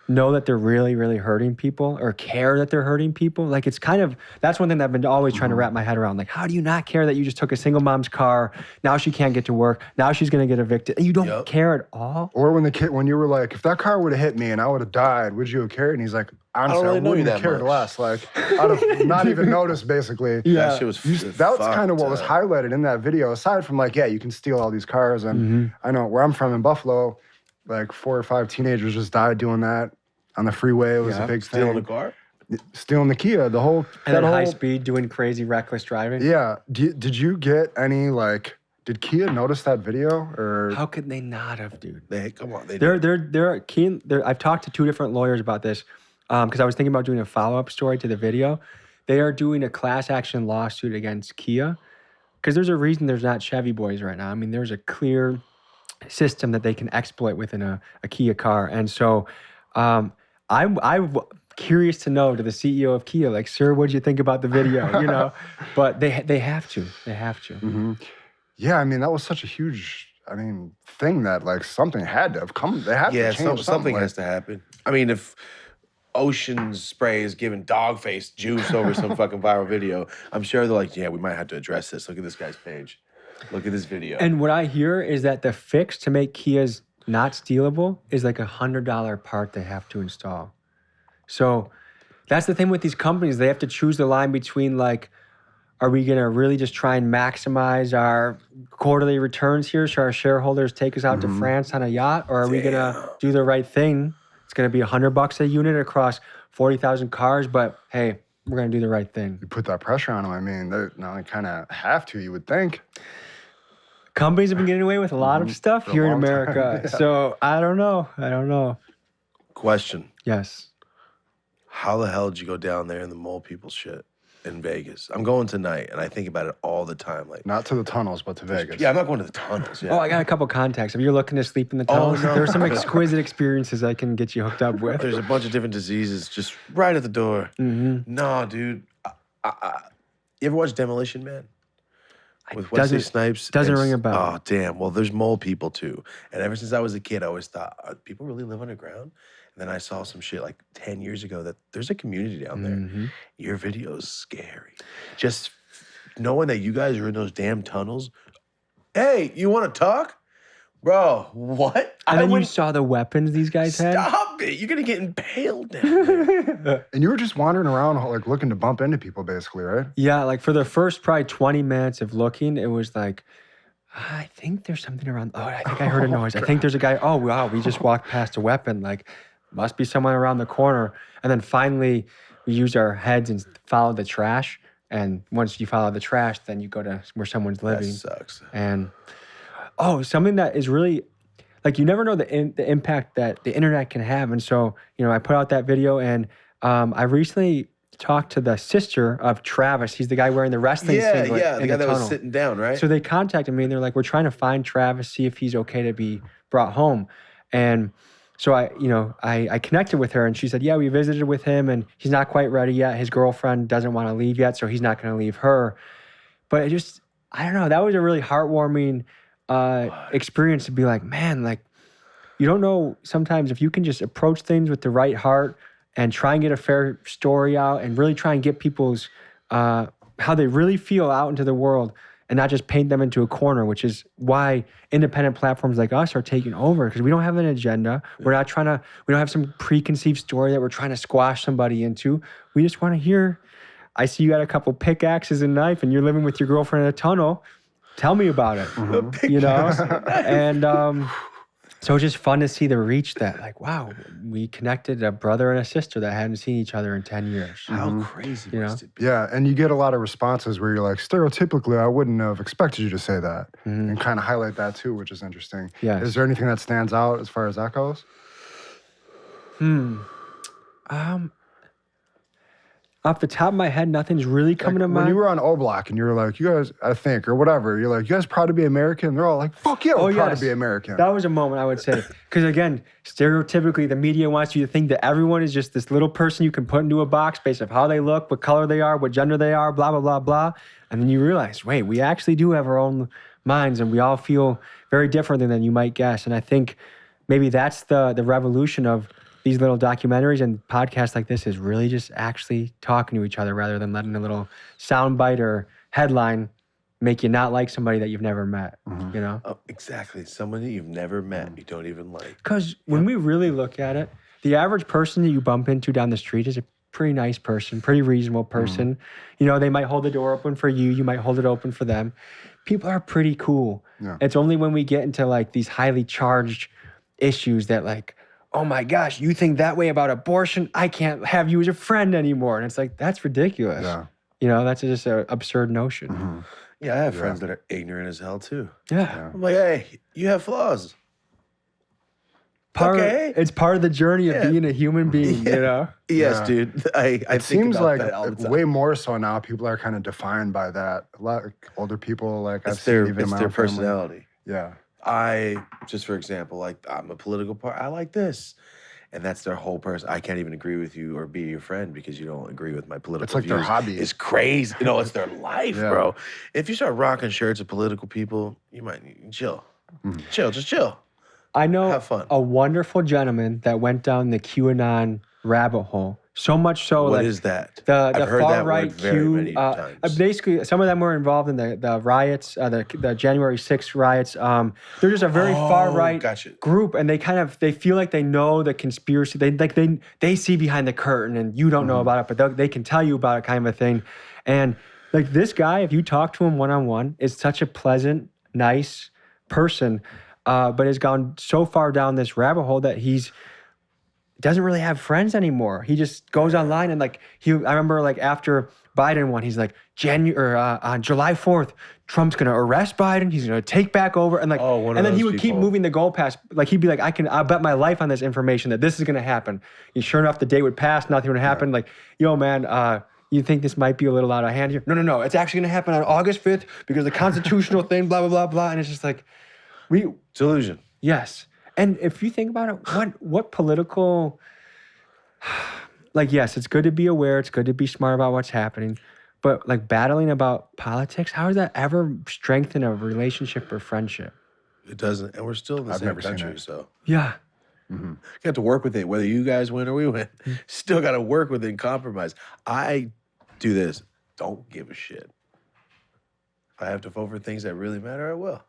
know that they're really, really hurting people or care that they're hurting people. Like it's kind of, that's one thing that I've been always trying to wrap my head around. Like, how do you not care that you just took a single mom's car? Now she can't get to work. Now she's going to get evicted. And you don't care at all? Or when you were like, if that car would have hit me and I would have died, would you have cared? And he's like, honestly, I wouldn't have cared less. Like, I'd have not even noticed, basically. Yeah. That shit was that was kind of what was highlighted in that video, aside from like, yeah, you can steal all these cars. And I know where I'm from in Buffalo, like 4 or 5 teenagers just died doing that on the freeway. It was a big thing. Stealing the car? Stealing the Kia, the whole... And then high speed, doing crazy, reckless driving? Yeah. Did you get any, like... Did Kia notice that video, or... How could they not have, dude? Come on. I've talked to 2 different lawyers about this, because I was thinking about doing a follow-up story to the video. They are doing a class action lawsuit against Kia, because there's a reason there's not Chevy boys right now. I mean, there's a clear system that they can exploit within a Kia car. And so I'm curious to know, to the CEO of Kia, like, sir, what'd you think about the video? You know, but they have to. They have to. Mm-hmm. Yeah, I mean, that was such a huge, thing that, like, something had to have come. They had to change something has to happen. I mean, if Ocean Spray is giving dog face juice over some fucking viral video, I'm sure they're like, yeah, we might have to address this. Look at this guy's page. Look at this video. And what I hear is that the fix to make Kias not stealable is like $100 part they have to install. So that's the thing with these companies. They have to choose the line between, like, are we going to really just try and maximize our quarterly returns here so our shareholders take us out to France on a yacht? Or are we going to do the right thing? It's going to be $100 a unit across 40,000 cars, but hey, we're going to do the right thing. You put that pressure on them. I mean, they kind of have to, you would think. Companies have been getting away with a lot of stuff here in America. Yeah. So I don't know. Question. Yes. How the hell did you go down there in the mole people shit in Vegas? I'm going tonight, and I think about it all the time. Like, not to the tunnels, but to Vegas. Yeah, I'm not going to the tunnels. Yeah. Oh, I got a couple contacts. If you're looking to sleep in the tunnels, there's some exquisite experiences I can get you hooked up with. There's a bunch of different diseases just right at the door. No, dude. You ever watch Demolition Man? With Wesley Snipes? Doesn't ring a bell. Oh, damn. Well, there's mole people, too. And ever since I was a kid, I always thought, people really live underground? And then I saw some shit like 10 years ago that there's a community down there. Your video is scary. Just knowing that you guys are in those damn tunnels. Hey, you want to talk? Bro, what? And then you saw the weapons these guys had? Stop it. You're going to get impaled down there. And you were just wandering around, like, looking to bump into people, basically, right? Yeah, like, for the first probably 20 minutes of looking, it was like, I think there's something around. Oh, I think I heard a noise. I think there's a guy. Oh, wow, we just walked past a weapon. Like, must be someone around the corner. And then finally, we used our heads and followed the trash. And once you follow the trash, then you go to where someone's living. That sucks. And something that is really, like, you never know the impact that the internet can have. And so, I put out that video, and I recently talked to the sister of Travis. He's the guy wearing the wrestling singlet. Yeah, the guy that was sitting down, right? So they contacted me, and they're like, we're trying to find Travis, see if he's okay to be brought home. And so I connected with her, and she said, yeah, we visited with him, and he's not quite ready yet. His girlfriend doesn't want to leave yet, so he's not going to leave her. But it just, I don't know, that was a really heartwarming experience to be like, man, like, you don't know sometimes if you can just approach things with the right heart and try and get a fair story out and really try and get people's, how they really feel out into the world and not just paint them into a corner, which is why independent platforms like us are taking over, because we don't have an agenda. We don't have some preconceived story that we're trying to squash somebody into. We just want to hear, I see you got a couple pickaxes and knife and you're living with your girlfriend in a tunnel. Tell me about it, And so it's just fun to see the reach that, like, wow, we connected a brother and a sister that hadn't seen each other in 10 years. How crazy must it be? Yeah, and you get a lot of responses where you're like, stereotypically, I wouldn't have expected you to say that. And kind of highlight that too, which is interesting. Yes. Is there anything that stands out as far as that goes? Off the top of my head, nothing's really coming to mind. When you were on O Block and you were like, you guys, I think, or whatever, you're like, you guys proud to be American? They're all like, fuck yeah, we're proud to be American. That was a moment, I would say. Because again, stereotypically, the media wants you to think that everyone is just this little person you can put into a box based on how they look, what color they are, what gender they are, blah, blah, blah, blah. And then you realize, wait, we actually do have our own minds and we all feel very different than you might guess. And I think maybe that's the revolution of these little documentaries and podcasts like this is really just actually talking to each other rather than letting a little soundbite or headline make you not like somebody that you've never met, you know? Oh, exactly. Somebody you've never met, you don't even like. Because when we really look at it, the average person that you bump into down the street is a pretty nice person, pretty reasonable person. You know, they might hold the door open for you. You might hold it open for them. People are pretty cool. Yeah. It's only when we get into like these highly charged issues that like, oh my gosh, you think that way about abortion? I can't have you as a friend anymore. And it's like, that's ridiculous. Yeah. You know, that's just an absurd notion. Yeah, I have friends that are ignorant as hell too. Yeah. I'm like, hey, you have flaws. It's part of the journey of being a human being, you know? Yes, Yeah. dude. I It think seems about like that all the time. way more so now. People are kind of defined by that. A lot of older people, like I've It's seen their, even in it's my their own family. personality. Yeah. Just for example, like I'm a political part. I like this. And that's their whole person. I can't even agree with you or be your friend because you don't agree with my political It's like views. their hobby. It's crazy. No, it's their life, Yeah. bro. If you start rocking shirts of political people, you might chill. Chill, just chill. I know Have fun. a wonderful gentleman that went down the QAnon rabbit hole. So much so, What like is that? the I've heard far that right word very many times. basically, some of them were involved in the riots, the January 6th riots. They're just a very far right gotcha. group, and they feel like they know the conspiracy. They see behind the curtain, and you don't know about it, but they can tell you about it, kind of a thing. And like this guy, if you talk to him one-on-one, is such a pleasant, nice person, but has gone so far down this rabbit hole that he's doesn't really have friends anymore. He just goes online and like I remember like after Biden won, he's like on July 4th, Trump's gonna arrest Biden. He's gonna take back over and like, one of and then he those would keep people. moving the goalpost. Like he'd be like, I'll bet my life on this information that this is gonna happen. And sure enough, the day would pass, nothing would happen. Like, yo man, you think this might be a little out of hand here? No. It's actually gonna happen on August 5th because the constitutional thing, blah blah blah blah. And it's just like, Delusion. yes. And if you think about it, what political, like, yes, it's good to be aware. It's good to be smart about what's happening. But like battling about politics, how does that ever strengthen a relationship or friendship? It doesn't. And we're still in the same never seen country, it. so Yeah. you have to work with it, whether you guys win or we win. Still got to work with it and compromise. I do this. Don't give a shit. If I have to vote for things that really matter, I will.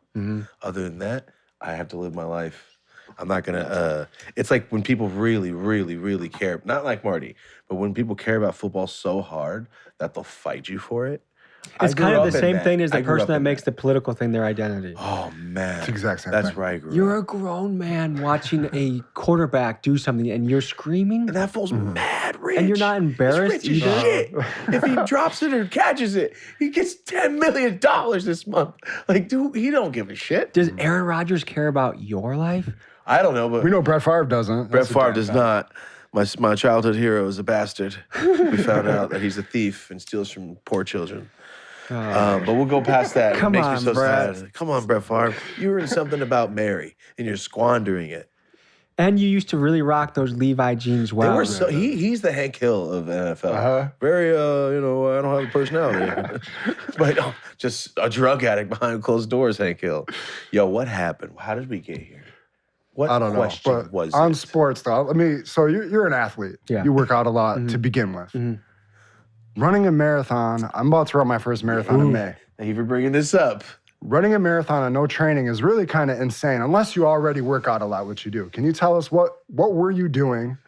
Other than that, I have to live my life. I'm not gonna. It's like when people really, really, really care. Not like Marty, but when people care about football so hard that they'll fight you for it. It's kind of the same thing as the I grew person up that in makes the political thing their identity. Oh man, It's the exact same That's thing. where I grew You're up. a grown man watching a quarterback do something and you're screaming. And that fool's mad rich. And you're not embarrassed He's rich as either? shit. If he drops it or catches it, he gets $10 million this month. Like, dude, he don't give a shit. Does Aaron Rodgers care about your life? I don't know, but We know Brett Favre doesn't. Brett That's a Favre damn does fact. not. My childhood hero is a bastard. We found out that he's a thief and steals from poor children. But we'll go past that. Come it makes on, me so Brett. sad. Come on, Brett Favre. You were in something about Mary, and you're squandering it. And you used to really rock those Levi jeans well. They were so he's the Hank Hill of NFL. Uh-huh. Very I don't have a personality. But just a drug addict behind closed doors, Hank Hill. Yo, what happened? How did we get here? What I don't know. question But was on it? sports, though, so you're an athlete. Yeah. You work out a lot to begin with. Running a marathon, I'm about to run my first marathon in May. Thank you for bringing this up. Running a marathon and no training is really kind of insane, unless you already work out a lot, which you do. Can you tell us what were you doing?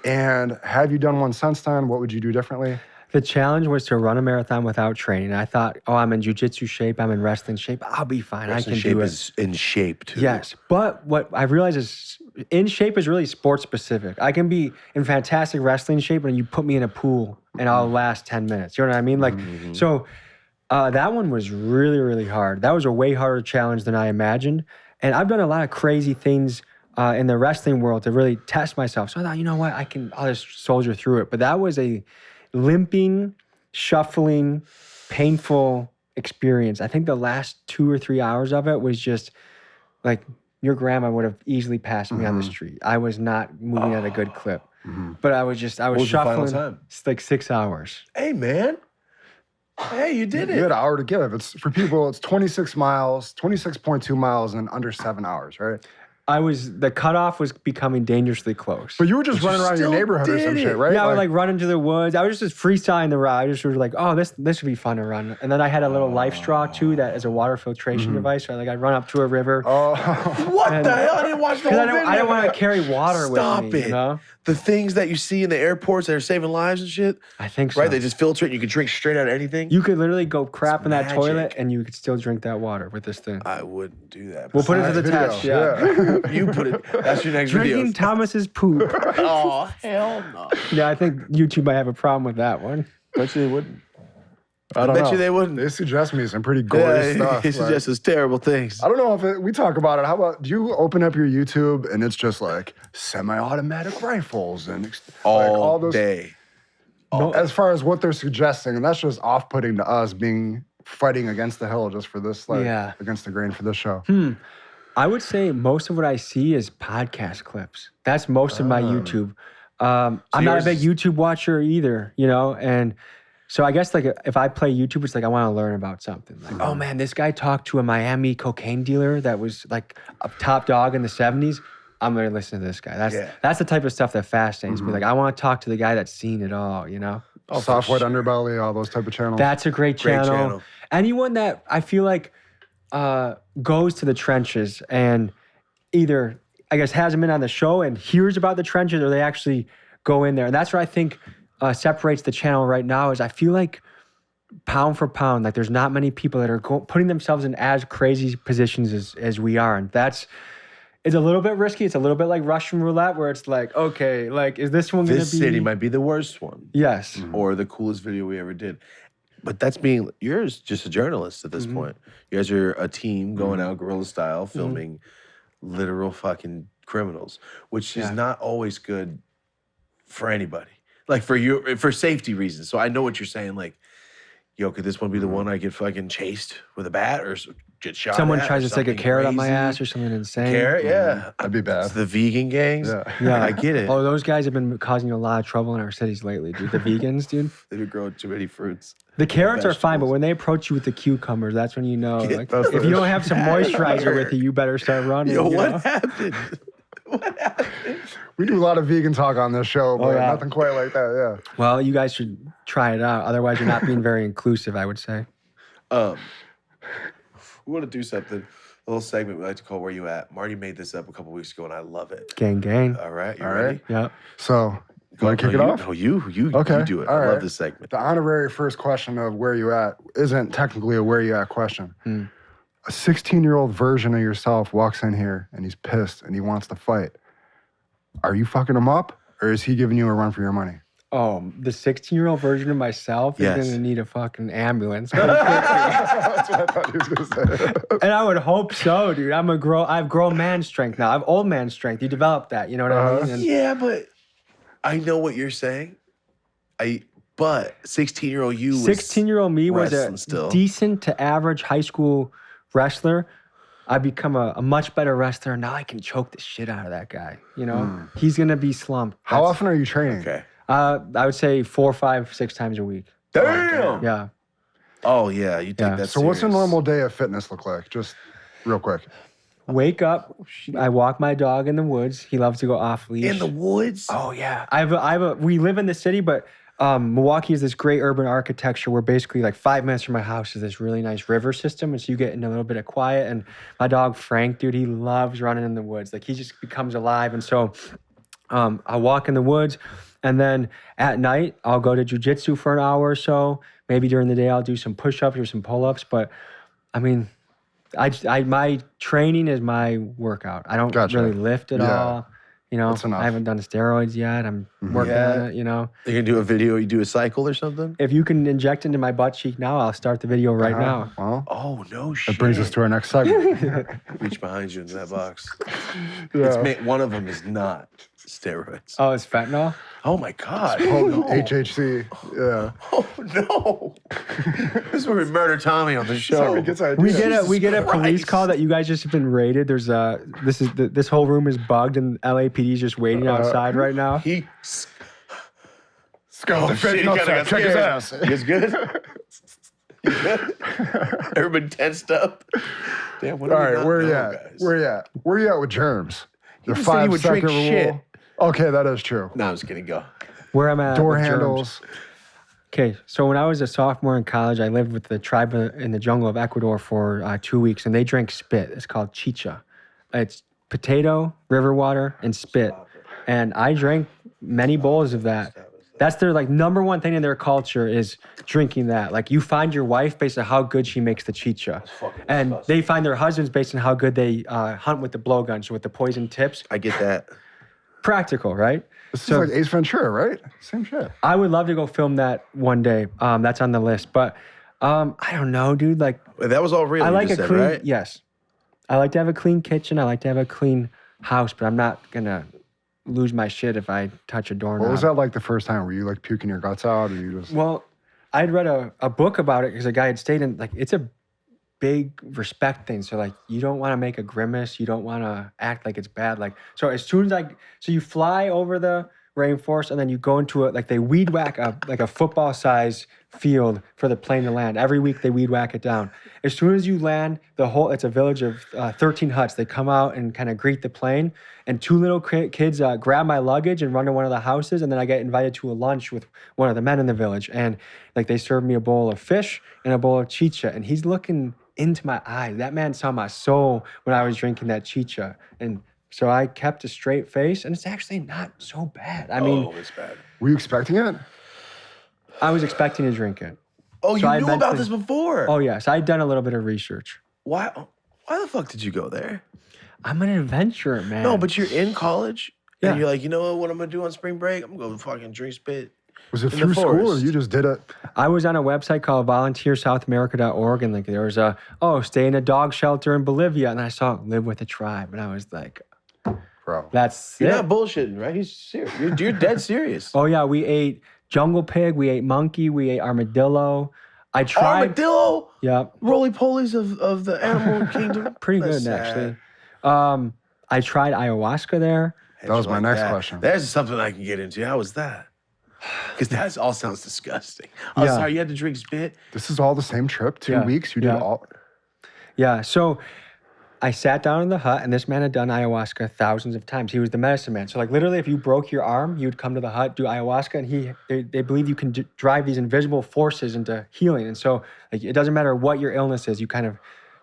And have you done one since then? What would you do differently? The challenge was to run a marathon without training. I thought, I'm in jujitsu shape, I'm in wrestling shape, I'll be fine. I can shape do it. is in shape too. Yes, but what I realized is in shape is really sports specific. I can be in fantastic wrestling shape and you put me in a pool and I'll last 10 minutes. You know what I mean? Like, so that one was really, really hard. That was a way harder challenge than I imagined. And I've done a lot of crazy things in the wrestling world to really test myself. So I thought, you know what, I'll just soldier through it. But that was a limping, shuffling, painful experience. I think the last 2 or 3 hours of it was just like your grandma would have easily passed me on the street. I was not moving at a good clip. But I was was your final shuffling. time? It's like 6 hours. Hey man. Hey, you did You had it. an hour to give. For people, it's 26 miles, 26.2 miles in under 7 hours, right? the cutoff was becoming dangerously close. But you were just running around your neighborhood or some did shit, it. right? Yeah, I would like run into the woods. I was just freestyling the route. I just was like, oh, this would be fun to run. And then I had a little life straw too that is a water filtration device. So I'd run up to a river. Oh, What the hell? I didn't watch the whole video. I don't want to carry water Stop with me. it. You know? The things that you see in the airports that are saving lives and shit. I think so. Right? They just filter it and you can drink straight out of anything. You could literally go crap in that magic. toilet and you could still drink that water with this thing. I wouldn't do that. We'll put it to the video. test. Yeah. You put it. That's your next Drinking video. Thomas's poop. Oh, hell no. Yeah, I think YouTube might have a problem with that one. Bet you they wouldn't. I don't bet know. you they wouldn't. They suggest me some pretty gory stuff. He suggests terrible things. I don't know if we talk about it. How about, do you open up your YouTube and it's just like semi-automatic rifles and All those day? As far as what they're suggesting, and that's just off-putting to us fighting against the hill just for this, against the grain for this show. I would say most of what I see is podcast clips. That's most of my YouTube. I'm not a big YouTube watcher either, and so I guess if I play YouTube, it's I want to learn about something. Oh man, this guy talked to a Miami cocaine dealer that was a top dog in the 70s. I'm going to listen to this guy. That's the type of stuff that fascinates me. I want to talk to the guy that's seen it all, Soft White Underbelly, all those type of channels. That's a great channel. Anyone that I feel goes to the trenches and either, I guess, hasn't been on the show and hears about the trenches, or they actually go in there. And that's what I think separates the channel right now is I feel pound for pound, there's not many people that are putting themselves in as crazy positions as we are. And it's a little bit risky. It's a little bit like Russian roulette where it's okay, is this one going to be... This city might be the worst one. Yes. Or the coolest video we ever did. But you're just a journalist at this point. You guys are a team going out guerrilla style, filming literal fucking criminals, which is not always good for anybody. For safety reasons. So I know what you're saying. Could this one be the one I get fucking chased with a bat or get shot? Someone tries to stick a carrot on my ass or something insane. Carrot, yeah. That'd be bad. It's the vegan gangs. Yeah, I get it. Oh, those guys have been causing a lot of trouble in our cities lately, dude. The vegans, dude. They've been growing too many fruits. The carrots are fine, but when they approach you with the cucumbers, that's when you know. If those. you don't have some moisturizer with you, you better start running. Yo, what happened? What happened? We do a lot of vegan talk on this show, but nothing quite like that, yeah. Well, you guys should try it out. Otherwise, you're not being very inclusive, I would say. We want to do something, a little segment we like to call Where You At. Marty made this up a couple weeks ago, and I love it. Gang, gang. All right, you All ready? right. Yeah. So, you want to kick it off? No, you Okay. you do it. All I right. love this segment. The honorary first question of where you at isn't technically a where you at question. A 16-year-old version of yourself walks in here and he's pissed and he wants to fight. Are you fucking him up, or is he giving you a run for your money? Oh, the 16-year-old version of myself is going to need a fucking ambulance. That's what I thought he was going to say. And I would hope so, dude. I have grown man strength now. I have old man strength. You develop that, you know what I mean? And Yeah, but I know what you're saying. But 16-year-old you was 16-year-old me was a wrestling still. decent to average high school wrestler. I become a much better wrestler. Now I can choke the shit out of that guy. He's going to be slumped. How often are you training? Okay. I would say 4, 5, 6 times a week. Damn. Yeah. Oh yeah, you take that. So what's a serious. normal day of fitness look like? Just real quick. Wake up. I walk my dog in the woods. He loves to go off leash. In the woods? Oh yeah. We live in the city, but Milwaukee is this great urban architecture where basically 5 minutes from my house is this really nice river system. And so you get in a little bit of quiet. And my dog, Frank, dude, he loves running in the woods. He just becomes alive. And so I walk in the woods. And then at night, I'll go to jujitsu for an hour or so. Maybe during the day, I'll do some push-ups or some pull-ups. But I mean, my training is my workout. I don't really lift at all. That's enough. I haven't done steroids yet. I'm working on it, You can do a video, you do a cycle or something? If you can inject into my butt cheek now, I'll start the video right now. Well, Oh, no shit. that brings us to our next segment. Reach behind you into that box. Yeah. One of them is not steroids. Oh, it's fentanyl? Oh my God. HHC. Yeah. Oh no. This is where we murder Tommy on the show. Sorry, gets ideas. We get a police Christ. call that you guys just have been raided. There's this whole room is bugged and LAPD is just waiting outside right now. He Skeleton shit, he fitting kinda outside. got Check his scared. ass. It's good. Everybody tensed up. Damn, what All do we right, not where you know, at? guys? Where you at? Where you at with germs? The just said he would drink 5-second shit. rule. Okay, that is true. No, I'm just kidding. Go. Where I'm at Door with germs. handles. Okay, so when I was a sophomore in college, I lived with the tribe in the jungle of Ecuador for 2 weeks, and they drink spit. It's called chicha. It's potato, river water, and spit. And I drank many bowls of that. That's their like number one thing in their culture is drinking that. Like you find your wife based on how good she makes the chicha, and they find their husbands based on how good they hunt with the blowguns, so with the poison tips. I get that. Practical, right? This is like Ace Ventura, right? Same shit. I would love to go film that one day. That's on the list, but I don't know, dude. Like Wait, that was all real. I you like just a said, clean. right? Yes, I like to have a clean kitchen. I like to have a clean house, but I'm not gonna lose my shit if I touch a doorknob. What was that like the first time? Were you like puking your guts out, or you just? Well, I'd read a book about it because a guy had stayed in, like, it's a big respect thing. So, like, you don't want to make a grimace. You don't want to act like it's bad. Like, so as soon as so you fly over the rainforest and then you go into it, like they weed whack like a football size field for the plane to land. Every week they weed whack it down. As soon as you land, it's a village of 13 huts. They come out and kind of greet the plane. And two little kids grab my luggage and run to one of the houses. And then I get invited to a lunch with one of the men in the village. And like they served me a bowl of fish and a bowl of chicha. And he's looking into my eyes. That man saw my soul when I was drinking that chicha. And so I kept a straight face, and it's actually not so bad. I mean, it's bad. Were you expecting it? I was expecting to drink it. Oh, So you I knew meant about to- this before. Oh, yes. I'd done a little bit of research. Why the fuck did you go there? I'm an adventurer, man. No, but you're in college, Yeah. and you're like, you know what I'm gonna do on spring break? I'm gonna go fucking drink spit. Was it In the through school, or forest. you just did it? I was on a website called volunteersouth.america.org, and like there was stay in a dog shelter in Bolivia, and I saw live with a tribe, and I was like, Bro. that's You're it. not bullshitting, right? He's serious. You're dead serious. Oh yeah, we ate jungle pig, we ate monkey, we ate armadillo. I tried. Armadillo, Yeah, roly polies of the animal kingdom. pretty That's good sad. actually. I tried ayahuasca there. That was my next that. question. There's something I can get into. How was that? Because that all sounds disgusting. I'm Yeah. sorry, you had to drink spit. This is all the same trip. 2 Yeah, weeks. You did yeah. all. Yeah, so I sat down in the hut, and this man had done ayahuasca thousands of times. He was the medicine man. So, like, literally, if you broke your arm, you'd come to the hut, do ayahuasca, and they believe you can drive these invisible forces into healing. And so, like, it doesn't matter what your illness is, you kind of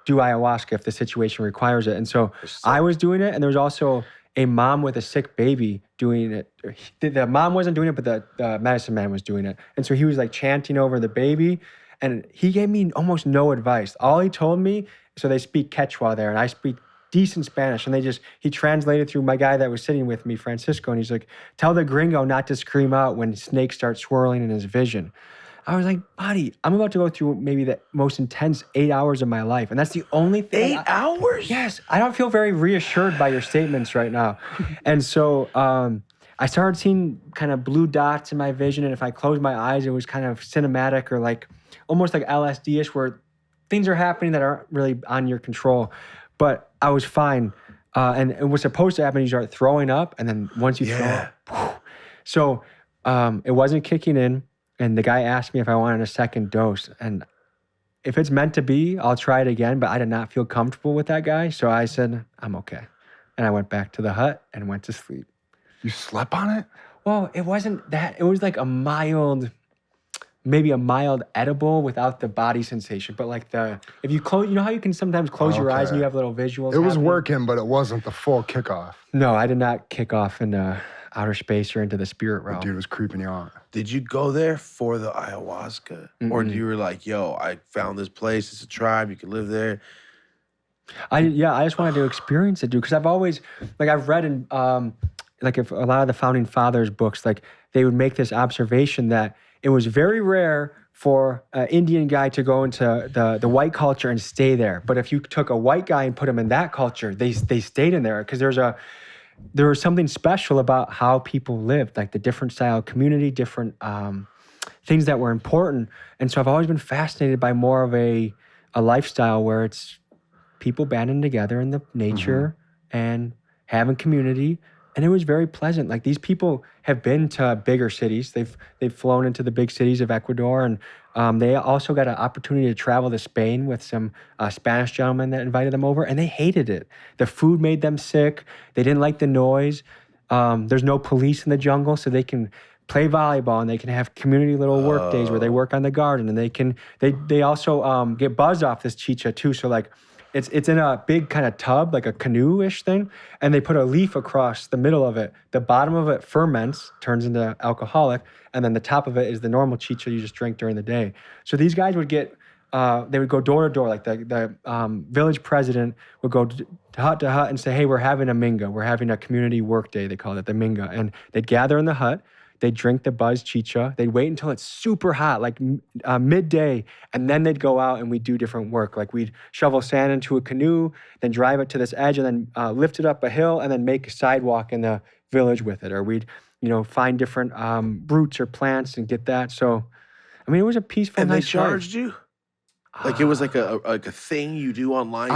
do ayahuasca if the situation requires it. And so, I was doing it, and there was also a mom with a sick baby doing it. The mom wasn't doing it, but the medicine man was doing it. And so he was like chanting over the baby, and he gave me almost no advice. All he told me, so they speak Quechua there, and I speak decent Spanish, and he translated through my guy that was sitting with me, Francisco, and he's like, tell the gringo not to scream out when snakes start swirling in his vision. I was like, buddy, I'm about to go through maybe the most intense 8 hours of my life, and that's the only thing. 8 hours? Yes, I don't feel very reassured by your statements right now. And so I started seeing kind of blue dots in my vision, and if I closed my eyes, it was kind of cinematic or like almost like LSD-ish, where things are happening that aren't really on your control. But I was fine. And it was supposed to happen, you start throwing up, and then once you throw up, whew. So it wasn't kicking in, and the guy asked me if I wanted a second dose. And if it's meant to be, I'll try it again, but I did not feel comfortable with that guy. So I said, I'm okay. And I went back to the hut and went to sleep. You slept on it? Well, it wasn't that. It was like maybe a mild edible without the body sensation. But like if you close, you know how you can sometimes close your eyes and Okay. you have little visuals? It was happening? working, but it wasn't the full kickoff. No, I did not kick off into outer space or into the spirit realm. Dude was creeping you out. Did you go there for the ayahuasca? Or you were like, yo, I found this place. It's a tribe. You can live there. I just wanted to experience it, dude. Because I've always, like, I've read in, like, if a lot of the founding fathers' books, like, they would make this observation that it was very rare for an Indian guy to go into the white culture and stay there. But if you took a white guy and put him in that culture, they stayed in there because there was something special about how people lived, like the different style of community, different things that were important. And so I've always been fascinated by more of a lifestyle where it's people banding together in the nature and having community And it was very pleasant. Like these people have been to bigger cities. They've flown into the big cities of Ecuador, and they also got an opportunity to travel to Spain with some Spanish gentlemen that invited them over, and they hated it. The food made them sick. They didn't like the noise. There's no police in the jungle, so they can play volleyball and they can have community little work days where they work on the garden, and they also get buzzed off this chicha too. So like it's in a big kind of tub, like a canoe-ish thing, and they put a leaf across the middle of it. The bottom of it ferments, turns into alcoholic, and then the top of it is the normal chicha you just drink during the day. So these guys would get, they would go door to door, like the village president would go to hut and say, hey, we're having a minga. We're having a community work day, they called it, the minga. And they'd gather in the hut. They'd drink the buzz chicha. They'd wait until it's super hot, like midday, and then they'd go out and we'd do different work. Like we'd shovel sand into a canoe, then drive it to this edge, and then lift it up a hill, and then make a sidewalk in the village with it. Or we'd, find different roots or plants and get that. So, I mean, it was a peaceful, And they nice charged you? Like it was like a thing you do online?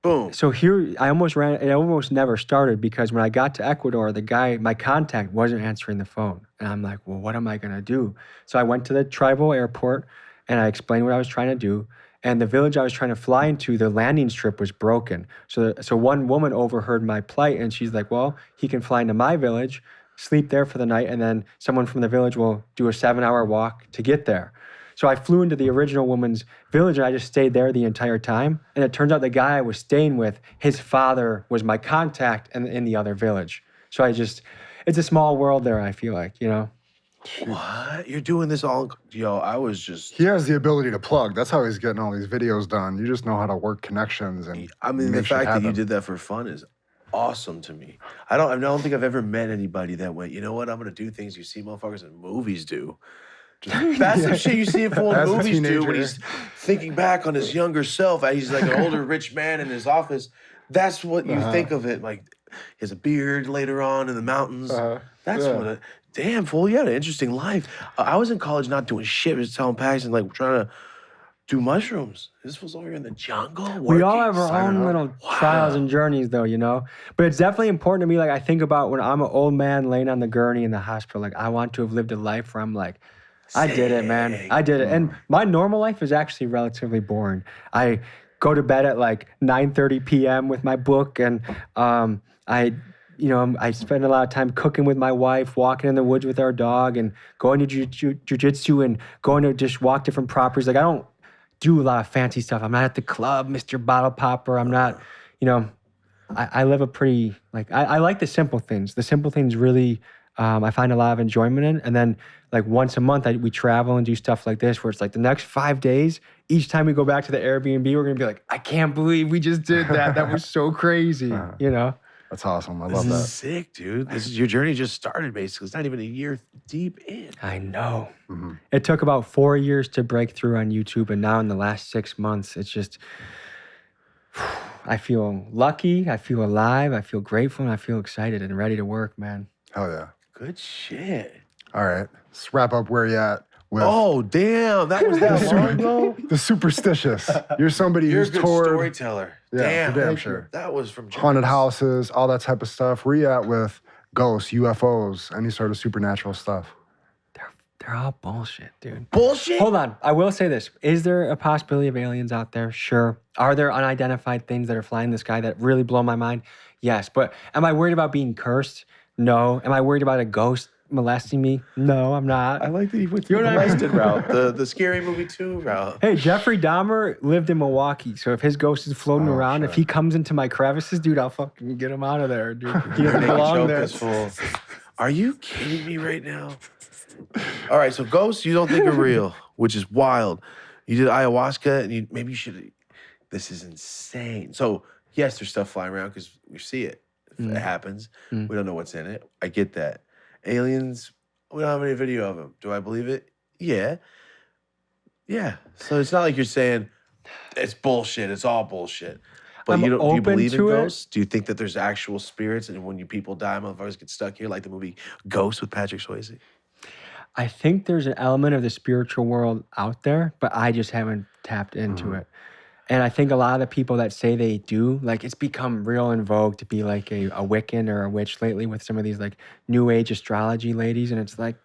Boom. So here, it almost never started because when I got to Ecuador, my contact wasn't answering the phone. And I'm like, well, what am I gonna do? So I went to the tribal airport and I explained what I was trying to do. And the village I was trying to fly into, the landing strip was broken. So one woman overheard my plight and she's like, well, he can fly into my village, sleep there for the night, and then someone from the village will do a 7-hour walk to get there. So I flew into the original woman's village and I just stayed there the entire time. And it turns out the guy I was staying with, his father was my contact in the other village. So it's a small world there, I feel like, What? You're doing this all? Yo, I was just... He has the ability to plug. That's how he's getting all these videos done. You just know how to work connections and I mean, the fact that you did that for fun is awesome to me. I don't think I've ever met anybody that went, you know what, I'm going to do things you see motherfuckers in movies do. That's some shit you see a fool in movies do when he's thinking back on his younger self. He's like an older rich man in his office. That's what you think of it. Like, he has a beard later on in the mountains. That's what damn, fool, you had an interesting life. I was in college not doing shit, just telling Paxton, like, trying to do mushrooms. This was over in the jungle. We all have our own little trials and journeys, though, But it's definitely important to me. Like, I think about when I'm an old man laying on the gurney in the hospital. Like, I want to have lived a life where I'm like, I did it, man. I did it. And my normal life is actually relatively boring. I go to bed at like 9:30 p.m. with my book, and I spend a lot of time cooking with my wife, walking in the woods with our dog, and going to jujitsu and going to just walk different properties. Like, I don't do a lot of fancy stuff. I'm not at the club, Mr. Bottle Popper. I'm not, I live a pretty, like, I like the simple things. The simple things really, I find a lot of enjoyment in. And then, like, once a month, we travel and do stuff like this, where it's like the next 5 days, each time we go back to the Airbnb, we're going to be like, I can't believe we just did that. That was so crazy, That's awesome. I love that. Sick, dude. Your journey just started, basically. It's not even a year deep in. I know. Mm-hmm. It took about 4 years to break through on YouTube, and now in the last 6 months, it's just, I feel lucky, I feel alive, I feel grateful, and I feel excited and ready to work, man. Hell yeah. Good shit. All right. Let's wrap up where you at. Oh, damn. That was that long ago? The superstitious. You're somebody You're who's a good toured. storyteller. Yeah, Damn. for damn sure. That was from haunted houses, all that type of stuff. Where you at with ghosts, UFOs, any sort of supernatural stuff? They're all bullshit, dude. Bullshit? Hold on. I will say this. Is there a possibility of aliens out there? Sure. Are there unidentified things that are flying in the sky that really blow my mind? Yes. But am I worried about being cursed? No. Am I worried about a ghost molesting me? No, I'm not. I like that you went the molested route, the Scary Movie 2 route. Hey, Jeffrey Dahmer lived in Milwaukee, so if his ghost is floating around, if he comes into my crevices, dude, I'll fucking get him out of there, dude. He doesn't belong there. Are you kidding me right now? All right, so ghosts you don't think are real, which is wild. You did ayahuasca, and maybe you should. This is insane. So yes, there's stuff flying around because we see it. It happens. We don't know what's in it. I get that. Aliens, we don't have any video of them. Do I believe it? Yeah. Yeah. So it's not like you're saying it's bullshit. It's all bullshit. But do you believe in ghosts? Do you think that there's actual spirits, and when people die, motherfuckers get stuck here, like the movie Ghost with Patrick Swayze? I think there's an element of the spiritual world out there, but I just haven't tapped into it. And I think a lot of the people that say they do, like, it's become real in vogue to be like a Wiccan or a witch lately with some of these like new age astrology ladies. And it's like,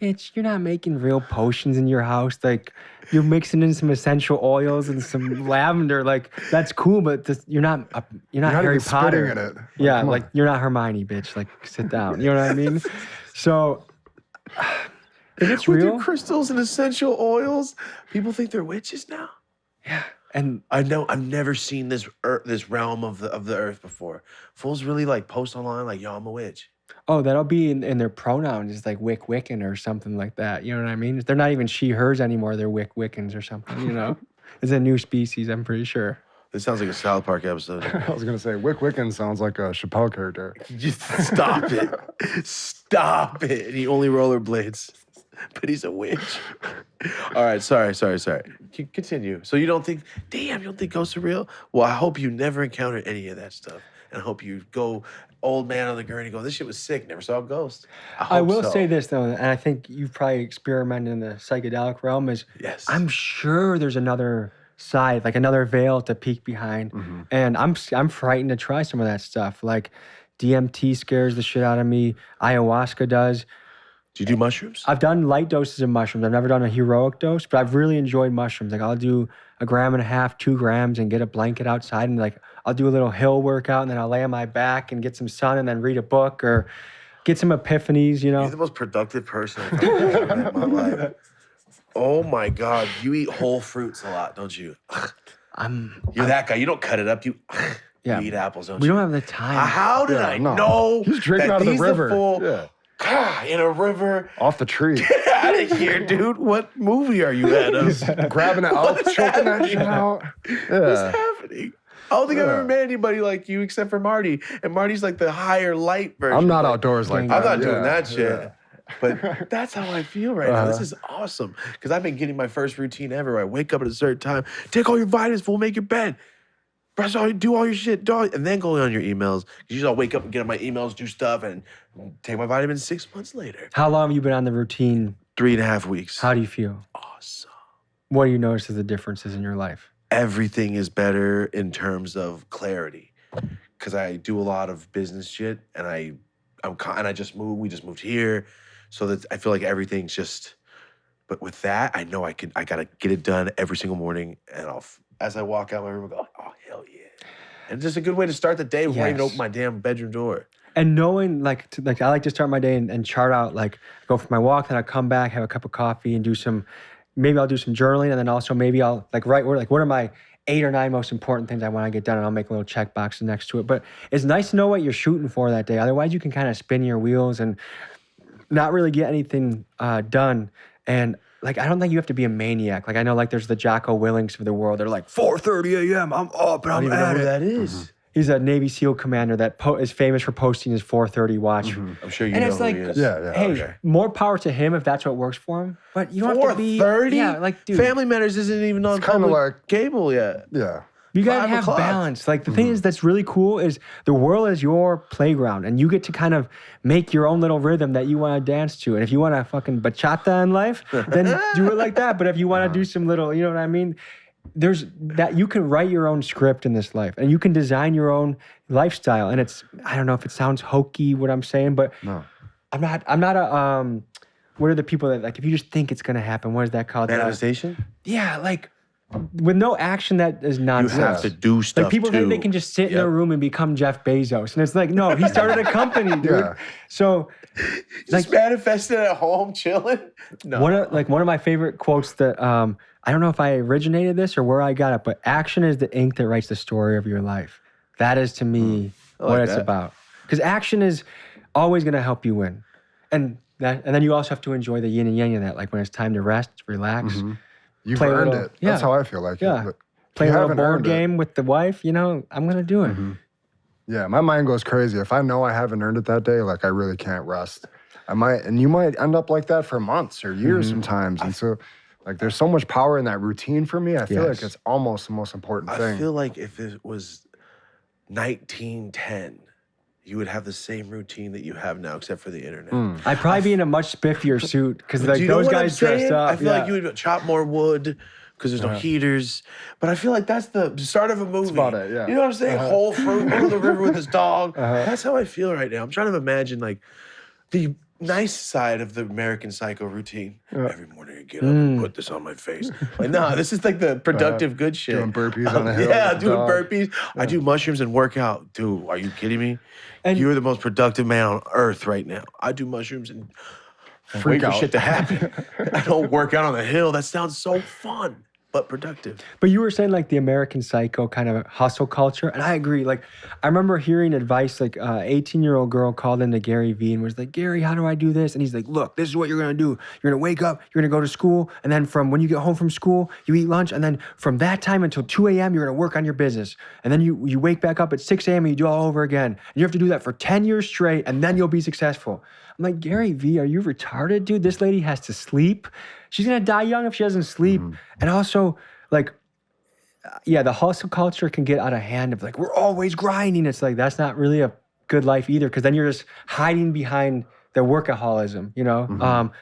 bitch, you're not making real potions in your house. Like, you're mixing in some essential oils and some lavender. Like, that's cool, but you're not Harry Potter. In it. Yeah, come like on. you're not Hermione, bitch. Like, sit down. You know what I mean? So, if it's With real, your crystals and essential oils, people think they're witches now. yeah. And I know I've never seen this this realm of the earth before. Fools really like post online like, yo, I'm a witch. oh, that'll be in their pronouns, is like Wiccan or something like that. You know what I mean? They're not even she, hers anymore. They're Wiccans or something, you know? It's a new species, I'm pretty sure. This sounds like a South Park episode. I was gonna say Wiccan sounds like a Chappelle character. Just stop it. Stop it. And he only rollerblades. But he's a witch. All right, sorry. Continue. So you don't think ghosts are real? Well, I hope you never encounter any of that stuff. And I hope you go old man on the gurney going, this shit was sick. Never saw a ghost. I will say this, though, and I think you've probably experimented in the psychedelic realm, is Yes. I'm sure there's another side, like another veil to peek behind. And I'm frightened to try some of that stuff. Like DMT scares the shit out of me. Ayahuasca does. Do you do mushrooms? I've done light doses of mushrooms. I've never done a heroic dose, but I've really enjoyed mushrooms. Like I'll do 1.5 grams, 2 grams and get a blanket outside and like I'll do a little hill workout and then I'll lay on my back and get some sun and then read a book or get some epiphanies, you know? You're the most productive person I've ever met in my life. Oh my God. You eat whole fruits a lot, don't you? You're that guy. You don't cut it up. You eat apples, don't We you? don't have the time. How did I know? He's drinking that out of the he's river. fool? Yeah. In a river. Off the tree. Get out of here, dude. What movie are you at? Grabbing it out, What's choking that happening? shit out. What's Yeah. happening? I don't think I've ever met anybody like you except for Marty. And Marty's like the higher light version. I'm not outdoors like that. I'm not doing Yeah. that shit. Yeah. But that's how I feel right now. This is awesome. Because I've been getting my first routine ever. Where I wake up at a certain time, take all your vitamins, fool, make your bed. Brush all, do all your shit, dog, and then go on your emails. Because usually I'll wake up and get on my emails, do stuff, and take my vitamins 6 months later. How long have you been on the routine? 3.5 weeks. How do you feel? Awesome. What do you notice as the differences in your life? Everything is better in terms of clarity. Because I do a lot of business shit, and I just moved. We just moved here, so that I feel like everything's just. But with that, I know I gotta get it done every single morning, and as I walk out my room, I go, oh hell yeah! And it's just a good way to start the day before I even open my damn bedroom door. And knowing, like I like to start my day and chart out, like go for my walk, then I come back, have a cup of coffee, and maybe I'll do some journaling, and then also maybe I'll write what are my 8 or 9 most important things I want to get done, and I'll make a little check box next to it. But it's nice to know what you're shooting for that day. Otherwise, you can kind of spin your wheels and not really get anything done. And like, I don't think you have to be a maniac. Like, I know, like, there's the Jocko Willings of the world. They're like, 4:30 a.m., I'm up and I'm at it. That is. He's a Navy SEAL commander that is famous for posting his 4:30 watch. I'm sure you And know it's who like, he is. Yeah. Hey, more power to him if that's what works for him. But you don't have to be 4:30? Yeah, like, dude, Family Matters isn't even on kinda public like- cable yet. Yeah. you gotta 5 have o'clock. balance. Like the thing is that's really cool is the world is your playground, and you get to kind of make your own little rhythm that you want to dance to. And if you want to fucking bachata in life, then do it like that. But if you want to do some little, you know what I mean? There's that you can write your own script in this life, and you can design your own lifestyle. And I don't know if it sounds hokey what I'm saying, but No. I'm not a what are the people that, like, if you just think it's gonna happen, what is that called? Manifestation? Yeah, like with no action, that is You nonsense. have to do stuff Like people think too. they can just sit in Yep. their room and become Jeff Bezos, and it's like, no, he started a company, dude. Yeah. So, Just manifesting at home, chilling? No. one of my favorite quotes that I don't know if I originated this or where I got it, but action is the ink that writes the story of your life. That is to me I like what it's that. about. Because action is always going to help you win, and then you also have to enjoy the yin and yang of that. Like when it's time to rest, relax. You've Play a earned little- it. That's yeah. how I feel like Yeah. it. But Play you a little haven't board earned it. game with the wife, I'm gonna do it. Yeah, my mind goes crazy. If I know I haven't earned it that day, like I really can't rest. You might end up like that for months or years sometimes. And so, like, there's so much power in that routine for me. I feel like Yes. it's almost the most important I thing. feel like if it was 1910, you would have the same routine that you have now, except for the internet. I'd probably be in a much spiffier suit because like Do you know those what guys I'm dressed saying? up. I feel like you would chop more wood, because there's no heaters. But I feel like that's the start of a movie. about it, yeah. You know what I'm saying? Whole fruit, middle of the river with his dog. That's how I feel right now. I'm trying to imagine like the nice side of the American Psycho routine. Every morning I get up and put this on my face. Like, no, this is like the productive good shit. Doing burpees on the hill. Yeah, with the doing dog. burpees. I do mushrooms and work out. Dude, are you kidding me? And- You're the most productive man on earth right now. I do mushrooms and Freak wait for out. shit to happen. I don't work out on the hill. That sounds so fun, but productive. But you were saying like the American Psycho kind of hustle culture, and I agree. Like I remember hearing advice, like 18-year-old girl called into Gary Vee and was like, Gary, how do I do this? And he's like, look, this is what you're gonna do. You're gonna wake up, you're gonna go to school, and then from when you get home from school, you eat lunch, and then from that time until 2 a.m., you're gonna work on your business. And then you wake back up at 6 a.m. and you do it all over again. And you have to do that for 10 years straight, and then you'll be successful. I'm like, Gary Vee, are you retarded, dude? This lady has to sleep. She's gonna die young if she doesn't sleep. And also, like, yeah, the hustle culture can get out of hand of like, we're always grinding. It's like, that's not really a good life either, because then you're just hiding behind the workaholism, you know?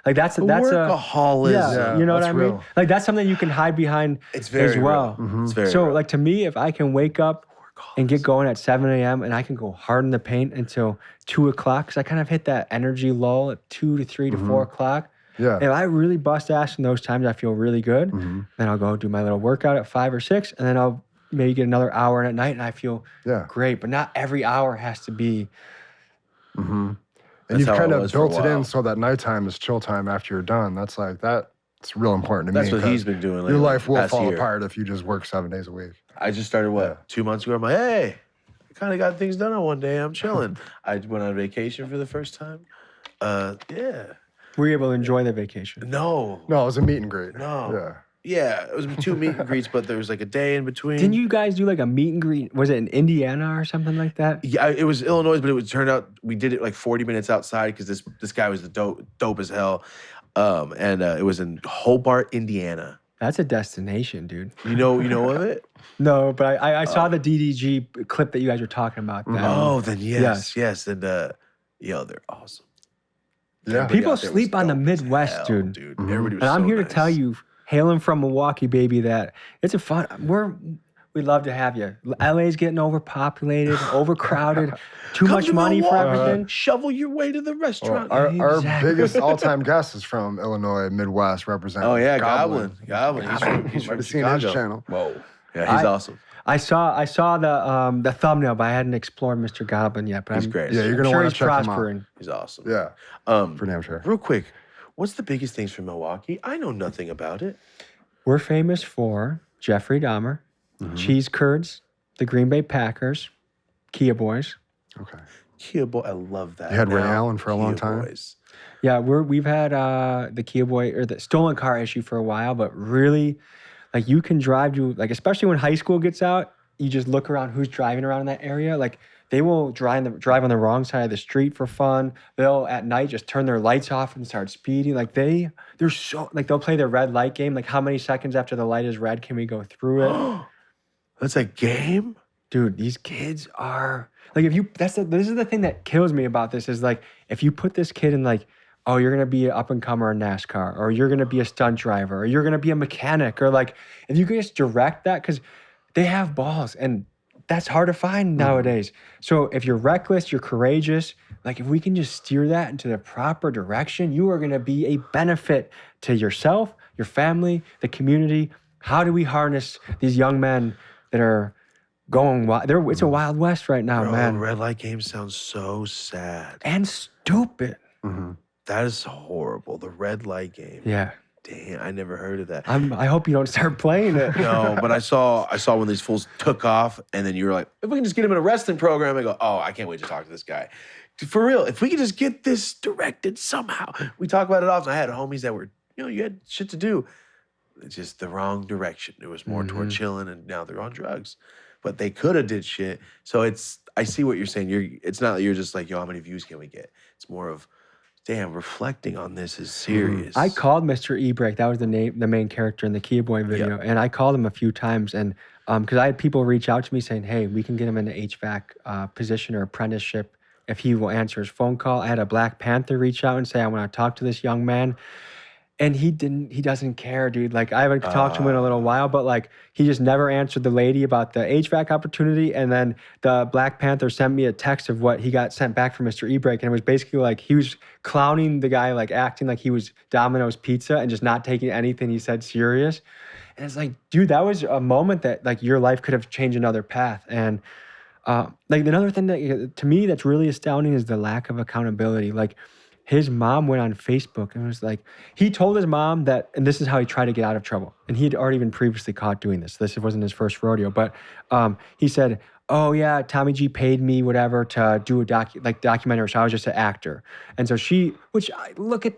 Like that's Workaholism. yeah, you know what that's I mean? real. Like that's something you can hide behind It's very as well. real. It's very So real. like to me, if I can wake up and get going at 7 a.m. and I can go hard in the paint until 2 o'clock, because I kind of hit that energy lull at 2 to 3 to 4 o'clock. Yeah. If I really bust ass in those times, I feel really good. Then I'll go do my little workout at 5 or 6, and then I'll maybe get another hour in at night, and I feel great. But not every hour has to be. And That's you've how kind it of was for a built it in while. so that nighttime is chill time after you're done. That's like that. It's real important to me. That's what 'cause he's been doing lately. Your life will past fall year. apart if you just work 7 days a week. I just started, what, 2 months ago? I'm like, hey, I kind of got things done on one day. I'm chilling. I went on vacation for the first time. Yeah. Were you able to enjoy the vacation? No. No, it was a meet and greet. No. Yeah. Yeah, it was 2 meet and greets, but there was like a day in between. Didn't you guys do like a meet and greet? Was it in Indiana or something like that? Yeah, it was Illinois, but it turned out we did it like 40 minutes outside because this guy was the dope as hell. And it was in Hobart, Indiana. That's a destination, dude. You know of it? No, but I saw the DDG clip that you guys were talking about. That. Oh, then yes. And yo, they're awesome. Yeah. Everybody People out there was sleep on the dope as Midwest, hell, dude. Everybody was And I'm so here to nice. tell you, hailing from Milwaukee, baby, that it's a fun. We'd love to have you. LA's getting overpopulated, overcrowded, too Come much to money for Milwaukee. everything. Shovel your way to the restaurant. Our Exactly. biggest all-time guest is from Illinois, Midwest, representing. Oh yeah, Goblin. He's from I've seen his Chicago. channel. Whoa. Yeah, he's awesome. I saw the thumbnail, but I hadn't explored Mr. Goblin yet. But He's I'm, great. Yeah, you're I'm gonna sure want he's to check him out. prospering. He's awesome. Yeah, for damn sure. Real quick, what's the biggest things from Milwaukee? I know nothing about it. We're famous for Jeffrey Dahmer, cheese curds, the Green Bay Packers, Kia Boys. Okay. Kia Boy, I love that. You had Ray Now, Allen for a long Kia time? Boys. Yeah, we've had the Kia Boy or the stolen car issue for a while, but really, like you can drive to like, especially when high school gets out, you just look around who's driving around in that area. Like they will drive on the wrong side of the street for fun. They'll at night just turn their lights off and start speeding. Like they're so like they'll play their red light game. Like how many seconds after the light is red can we go through it? That's a game? Dude, these kids are like this is the thing that kills me about this is like if you put this kid in like, oh, you're gonna be an up and comer in NASCAR, or you're gonna be a stunt driver, or you're gonna be a mechanic, or like if you could just direct that, because they have balls and that's hard to find nowadays. So if you're reckless, you're courageous, like if we can just steer that into the proper direction, you are gonna be a benefit to yourself, your family, the community. How do we harness these young men that are going wild? It's a Wild West right now, Bro, man. red light game sounds so sad. And stupid. That is horrible. The red light game. Yeah. Damn, I never heard of that. I hope you don't start playing it. No, but I saw when these fools took off, and then you were like, if we can just get him in a wrestling program, I go, oh, I can't wait to talk to this guy. For real, if we could just get this directed somehow. We talk about it often. I had homies that were, you had shit to do. It's just the wrong direction. It was more toward chilling, and now they're on drugs. But they could have did shit. So I see what you're saying. It's not that you're just like, yo, how many views can we get? It's more of, damn, reflecting on this is serious. I called Mr. Ebrake. That was the main character in the Kia Boy video. And I called him a few times. And because I had people reach out to me saying, hey, we can get him in an HVAC position or apprenticeship if he will answer his phone call. I had a Black Panther reach out and say, I want to talk to this young man. And he doesn't care, dude. Like, I haven't talked to him in a little while, but like, he just never answered the lady about the HVAC opportunity. And then the Black Panther sent me a text of what he got sent back from Mr. Ebrake. And it was basically like, he was clowning the guy, like acting like he was Domino's Pizza and just not taking anything he said serious. And it's like, dude, that was a moment that like your life could have changed another path. And like another thing that to me that's really astounding is the lack of accountability. Like, his mom went on Facebook and was like, he told his mom that, and this is how he tried to get out of trouble. And he had already been previously caught doing this. This wasn't his first rodeo, but he said, "Oh yeah, Tommy G paid me whatever to do a documentary. So I was just an actor." And so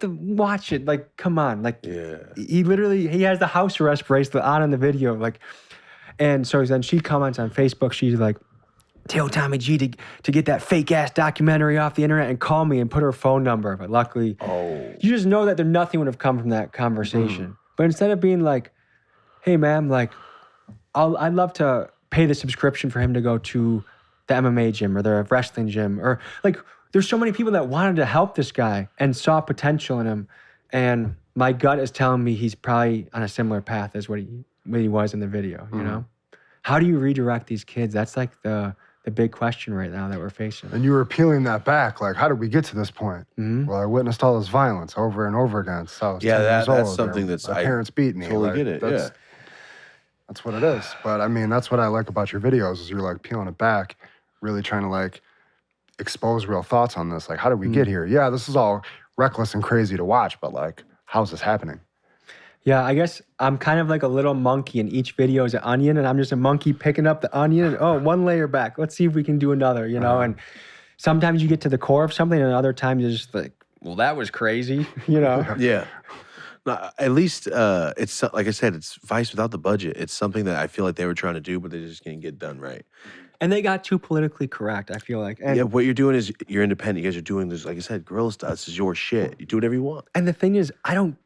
watch it, like, come on, like, he has the house arrest bracelet on in the video, like, and so then she comments on Facebook. She's like, "Tell Tommy G to get that fake ass documentary off the internet and call me," and put her phone number. But luckily, you just know that nothing would have come from that conversation. But instead of being like, "Hey, ma'am, like, I'd love to pay the subscription for him to go to the MMA gym or the wrestling gym," or like, there's so many people that wanted to help this guy and saw potential in him. And my gut is telling me he's probably on a similar path as what he was in the video, you know? How do you redirect these kids? That's like the big question right now that we're facing. And you were peeling that back, like, how did we get to this point? Well, I witnessed all this violence over and over again. So I was 10 years that's old, something or that's my parents beat me. Totally like, get it. That's what it is. But I mean, that's what I like about your videos is you're like peeling it back, really trying to like expose real thoughts on this. Like, how did we get here? Yeah, this is all reckless and crazy to watch, but like, how's this happening? Yeah, I guess I'm kind of like a little monkey, and each video is an onion, and I'm just a monkey picking up the onion and, one layer back. Let's see if we can do another, you know? And sometimes you get to the core of something, and other times you're just like, well, that was crazy, you know? Yeah. No, at least it's like I said, it's Vice without the budget. It's something that I feel like they were trying to do, but they just didn't get done right. And they got too politically correct, I feel like. And what you're doing is you're independent. You guys are doing this, like I said, guerrilla style. This is your shit. You do whatever you want. And the thing is, I don't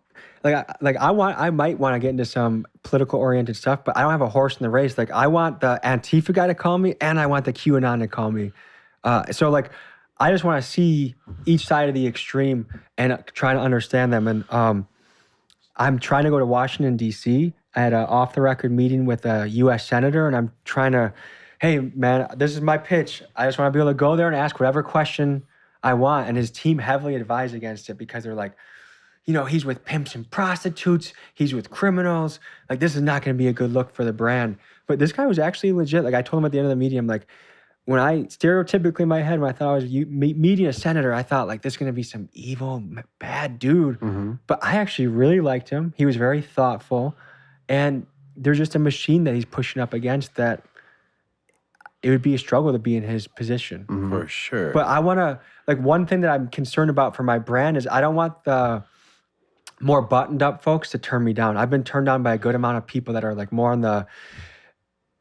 I might want to get into some political oriented stuff, but I don't have a horse in the race. Like, I want the Antifa guy to call me, and I want the QAnon to call me. So like, I just want to see each side of the extreme and try to understand them. And I'm trying to go to Washington, D.C. I had an off the record meeting with a U.S. senator, and I'm trying to, hey man, this is my pitch. I just want to be able to go there and ask whatever question I want. And his team heavily advised against it because they're like, you know, he's with pimps and prostitutes. He's with criminals. Like, this is not going to be a good look for the brand. But this guy was actually legit. Like, I told him at the end of the meeting, I'm like, when I stereotypically in my head, when I thought I was meeting a senator, I thought like, this is going to be some evil, bad dude. But I actually really liked him. He was very thoughtful. And there's just a machine that he's pushing up against that it would be a struggle to be in his position. For sure. But I want to, like, one thing that I'm concerned about for my brand is I don't want the more buttoned up folks to turn me down. I've been turned down by a good amount of people that are like more on the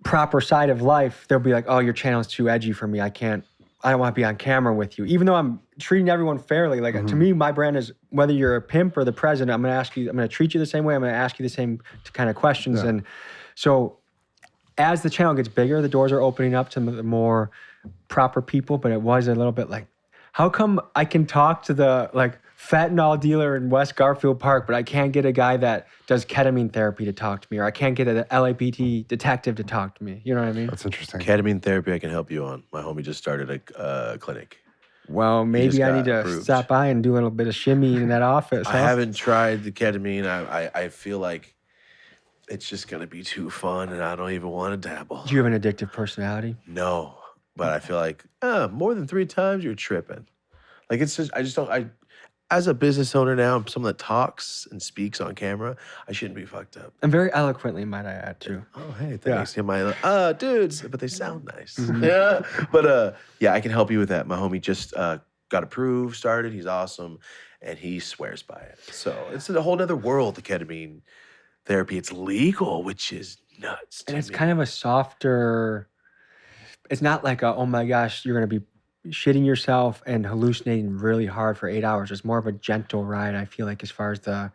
proper side of life. They'll be like, "Oh, your channel is too edgy for me. I don't want to be on camera with you." Even though I'm treating everyone fairly. Like, to me, my brand is whether you're a pimp or the president, I'm going to treat you the same way. I'm going to ask you the same kind of questions. And so as the channel gets bigger, the doors are opening up to the more proper people, but it was a little bit like, how come I can talk to the like fentanyl dealer in West Garfield Park, but I can't get a guy that does ketamine therapy to talk to me, or I can't get an LAPD detective to talk to me? You know what I mean? That's interesting. Ketamine therapy I can help you on. My homie just started a clinic. Well, maybe I need to approved. stop by and do a little bit of shimmy in that office. I haven't tried the ketamine. I feel like it's just going to be too fun, and I don't even want to dabble. Do you have an addictive personality? No, but I feel like more than 3 times you're tripping. Like, it's just, I just don't, as a business owner now, I'm someone that talks and speaks on camera, I shouldn't be fucked up. And very eloquently, might I add, too. Oh, hey, thanks. Yeah. My dudes, but they sound nice. Yeah. But yeah, I can help you with that. My homie just got approved, started. He's awesome, and he swears by it. So it's a whole other world, the ketamine therapy. It's legal, which is nuts. And it's kind of a softer, it's not like a, oh my gosh, you're going to be shitting yourself and hallucinating really hard for 8 hours. It's more of a gentle ride, I feel like, as far as the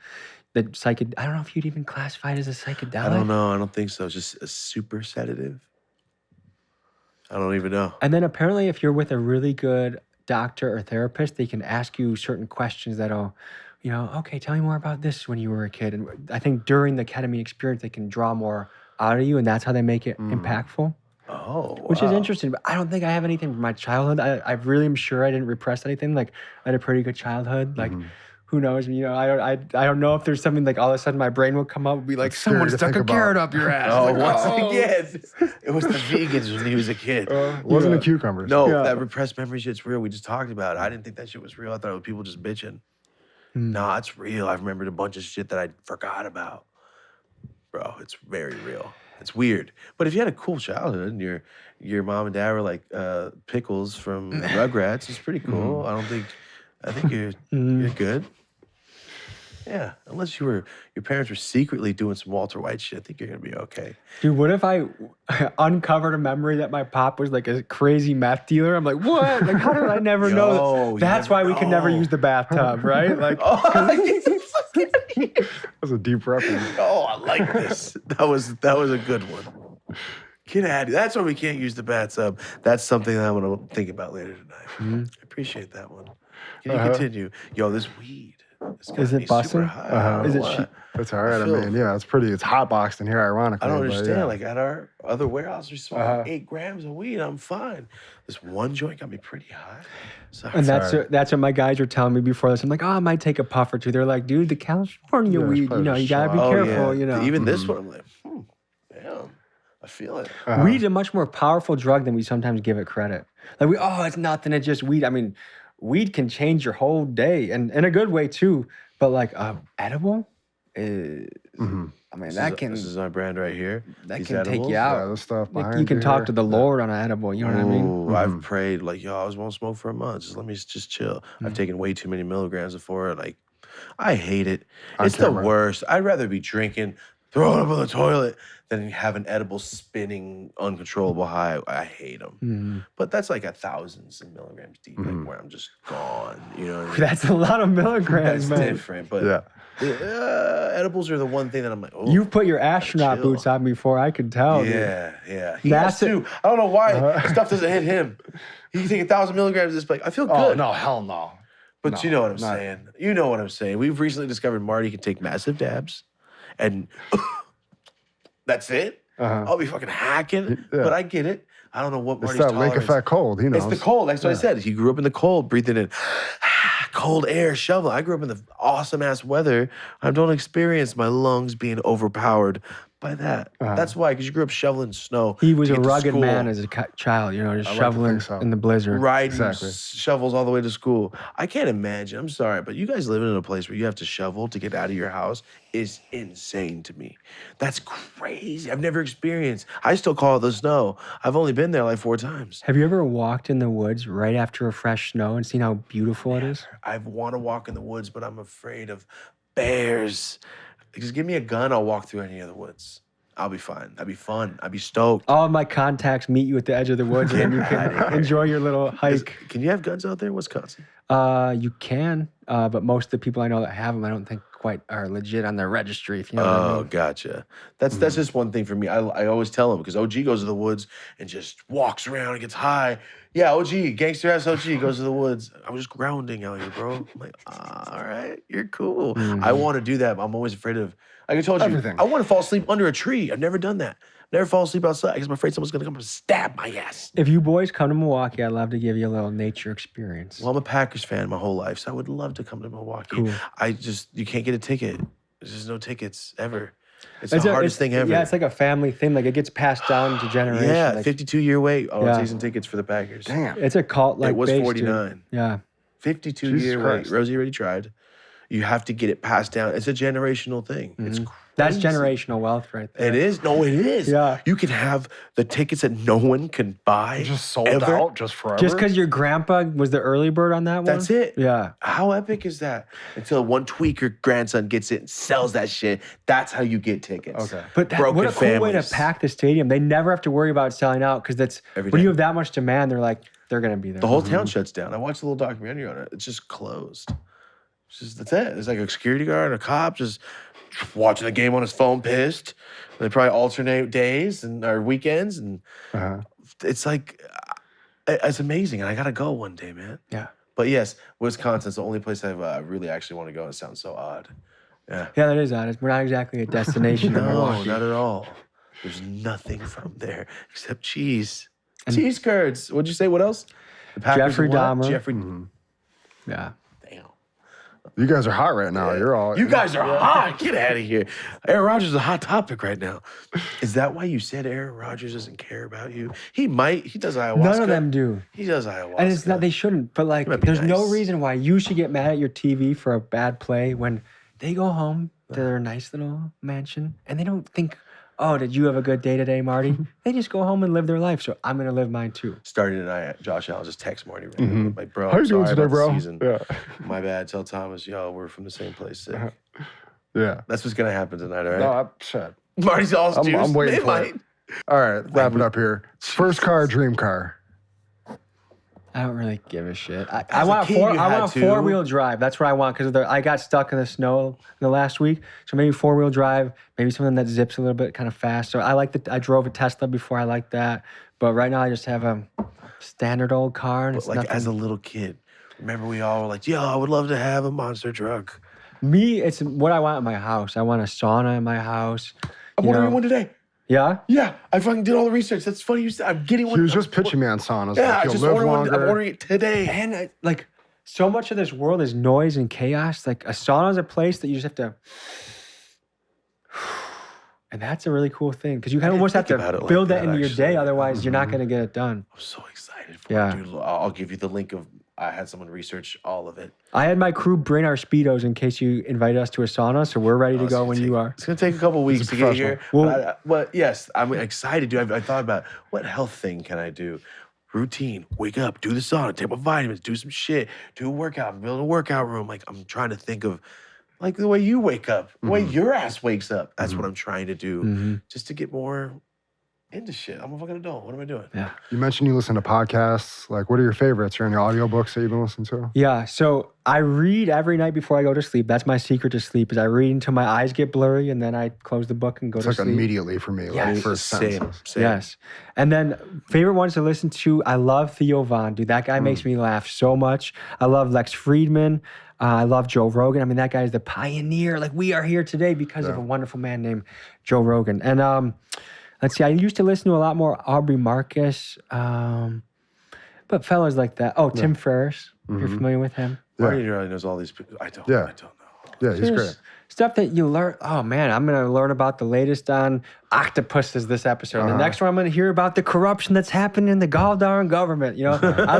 psychedelic. I don't know if you'd even classify it as a psychedelic. I don't know. I don't think so. It's just a super sedative. I don't even know. And then apparently if you're with a really good doctor or therapist, they can ask you certain questions that'll, okay, tell me more about this when you were a kid. And I think during the ketamine experience, they can draw more out of you, and that's how they make it impactful. Oh, Which is wow. interesting, but I don't think I have anything from my childhood. I really am sure I didn't repress anything. Like I had a pretty good childhood. Like who knows? I don't know if there's something like all of a sudden my brain will come up and be like, That's scary someone to stuck think a about. carrot up your ass. Oh, Like, once again, it was the vegans when he was a kid. Wasn't a cucumber. No, Yeah. that repressed memory shit's real. We just talked about it. I didn't think that shit was real. I thought it was people just bitching. Nah, it's real. I've remembered a bunch of shit that I forgot about. Bro, it's very real. It's weird. But if you had a cool childhood and your mom and dad were like pickles from Rugrats, it's pretty cool. I think you're good. Yeah, unless your parents were secretly doing some Walter White shit, I think you're gonna be okay. Dude, what if I uncovered a memory that my pop was like a crazy meth dealer? I'm like, what? Like, how did I never know Yo, that? you That's never why we could never know. use the bathtub, right? Like, That's a deep reference. Oh, I like this. That was a good one. Get out of here. That's why we can't use the bathtub. That's something that I'm gonna think about later tonight. I appreciate that one. Can you continue? Yo, this weed. Is it busting? Is Is it? it That's all right. I feel- mean, yeah, it's hot boxed in here, ironically. I don't but understand. yeah. Like at our other warehouse, we smoked 8 grams of weed. I'm fine. This one joint got me pretty high. Sorry. And that's what my guys were telling me before this. I'm like, I might take a puff or two. They're like, dude, the California Yeah, it's weed, probably you gotta be just careful, Even this one, I'm like, damn. I feel it. Weed's a much more powerful drug than we sometimes give it credit. Like it's nothing, it's just weed. I mean, weed can change your whole day, and in a good way too. But like edible, I mean, This is my brand right here. that These can take edibles. you Yeah, out. this stuff Like, behind you can talk here. to the Lord on an edible. You know what I mean? Ooh, I've prayed like, yo, I was won't smoke for a month. Just let me just chill. I've taken way too many milligrams before it. Like, I hate it. It's the camera. worst. I'd rather be drinking, throwing up on the toilet, than have an edible spinning, uncontrollable high. I hate them. But that's like 1,000s of milligrams deep, like where I'm just gone. You know what I mean? That's a lot of milligrams, That's man. different. But Yeah. edibles are the one thing that I'm like, oh. You've put your astronaut chill. boots on before, I could tell. Dude. Yeah. He has NASA too. I don't know why stuff doesn't hit him. He can take 1,000 milligrams of this, like, I feel good. Oh, no, hell no. But No, you know what I'm not- saying. You know what I'm saying. We've recently discovered Marty can take massive dabs, and that's it. I'll be fucking hacking, but I get it. I don't know what It's Marty's that lake tolerance. effect cold, he knows. It's the cold. That's what I said. He grew up in the cold, breathing in cold air, shovel. I grew up in the awesome ass weather. I don't experience my lungs being overpowered by that. That's why, because you grew up shoveling snow. He was to a get to rugged school. man as a child, just like to shoveling think so. in the blizzard. Riding Exactly. shovels all the way to school. I can't imagine. I'm sorry, but you guys living in a place where you have to shovel to get out of your house is insane to me. That's crazy. I've never experienced. I still call it the snow. I've only been there like 4 times. Have you ever walked in the woods right after a fresh snow and seen how beautiful it is? I want to walk in the woods, but I'm afraid of bears. Just give me a gun, I'll walk through any of the woods. I'll be fine. That'd be fun. I'd be stoked. All of my contacts meet you at the edge of the woods, and then you can enjoy your little hike. Can you have guns out there in Wisconsin? You can, but most of the people I know that have them, I don't think quite are legit on their registry. If you know what I Oh, mean. gotcha. That's just one thing for me. I always tell him, because OG goes to the woods and just walks around and gets high. Yeah, OG, gangster ass OG goes to the woods. I'm just grounding out here, bro. I'm like, all right, you're cool. I want to do that, but I'm always afraid of, like I told you, Everything. I want to fall asleep under a tree. I've never done that. Never fall asleep outside because I'm afraid someone's going to come and stab my ass. If you boys come to Milwaukee, I'd love to give you a little nature experience. Well, I'm a Packers fan my whole life, so I would love to come to Milwaukee. Cool. You can't get a ticket. There's just no tickets ever. It's the hardest thing ever. Yeah, it's like a family thing. Like it gets passed down to generations. Yeah, like, 52-year wait on Yeah. season tickets for the Packers. Damn. it's a cult like It was base, dude. 49. Yeah. 52-year Jesus wait. Christ. Rosie already tried. You have to get it passed down. It's a generational thing. It's crazy. That's generational wealth right there. It is. No, it is. Yeah. You can have the tickets that no one can buy. Just sold ever. out just forever. Just because your grandpa was the early bird on that one? That's it. Yeah. How epic is that? Until one tweaker grandson gets it and sells that shit. That's how you get tickets. Okay. But Broken what a cool way to families. pack the stadium. They never have to worry about selling out because that's Every when day. you have that much demand, they're like, they're going to be there. The whole town shuts down. I watched a little documentary on it. It's just closed. That's it. There's like a security guard and a cop just watching the game on his phone, pissed. They probably alternate days or weekends, and it's like it's amazing. And I gotta go one day, man. Yeah. But yes, Wisconsin's the only place I've really actually want to go. It sounds so odd. Yeah. Yeah, that is odd. We're not exactly a destination in No, Milwaukee. not at all. There's nothing from there except cheese. Cheese curds. What'd you say? What else? The Packers Jeffrey and what? Dahmer. Jeffrey. Yeah. Damn. You guys are hot right now. Yeah. You're all. You guys are hot. Get out of here. Aaron Rodgers is a hot topic right now. Is that why you said Aaron Rodgers doesn't care about you? He might. He does ayahuasca. None of them do. He does ayahuasca. And it's not, they shouldn't. But like, That'd be there's no nice. reason why you should get mad at your TV for a bad play when they go home to their nice little mansion and they don't think, oh, did you have a good day today, Marty? They just go home and live their life. So I'm going to live mine too. Starting tonight, Josh Allen just text Marty. Right? Like, bro, How you I'm doing sorry today, about the bro? season. Yeah. My bad. Tell Thomas, yo, we're from the same place. Sick. Yeah. That's what's gonna happen tonight, all right? No, shit. Marty's all juiced. I'm waiting They for might. it. All right, wrap it up here. First car, dream car. I don't really give a shit. I As a want kid, four. you I had want to. 4-wheel drive. That's what I want because I got stuck in the snow the last week. So maybe 4-wheel drive. Maybe something that zips a little bit, kind of fast. So I drove a Tesla before. I like that. But right now I just have a standard old car. And But it's like nothing. as a little kid, remember we all were like, yo, I would love to have a monster truck. Me, it's what I want in my house. I want a sauna in my house. I'm you ordering know. one today. Yeah. Yeah, I fucking did all the research. That's funny you said. I'm getting one. He was just pitching me on saunas. Yeah, like, I you'll just live ordered one. longer. I'm ordering it today. And like so much of this world is noise and chaos. Like a sauna is a place that you just have to. And that's a really cool thing because you kind of almost have think about it to like build that that, into your actually. day. Otherwise, you're not going to get it done. I'm so excited for Yeah. it, dude. I'll give you the link of. I had someone research all of it. I had my crew bring our Speedos in case you invite us to a sauna. So we're ready to go when you are. It's gonna take a couple weeks to get here. Well- But yes, I'm excited, dude. I thought about what health thing can I do. Routine. Wake up, do the sauna, take my vitamins, do some shit, do a workout, build a workout room. Like I'm trying to think of like the way you wake up, the way your ass wakes up. That's what I'm trying to do, just to get more into shit. I'm a fucking adult. What am I doing? Yeah. You mentioned you listen to podcasts. Like, what are your favorites? Or any audiobooks that you've been listening to? Yeah. So I read every night before I go to sleep. That's my secret to sleep is I read until my eyes get blurry and then I close the book and go It's to like sleep. immediately for me. Like, Yes. first sentences. Same. Yes. And then favorite ones to listen to, I love Theo Von, dude. That guy makes me laugh so much. I love Lex Friedman. I love Joe Rogan. I mean, that guy is the pioneer. Like we are here today because of a wonderful man named Joe Rogan. And let's see, I used to listen to a lot more Aubrey Marcus, but fellas like that. Oh, Tim Ferriss. You're familiar with him? Marty really knows all these people. I don't. Yeah. I don't know. Yeah, he's There's great. stuff that you learn. Oh man, I'm gonna learn about the latest on octopuses this episode. The next one, I'm gonna hear about the corruption that's happened in the goddamn government. You know, I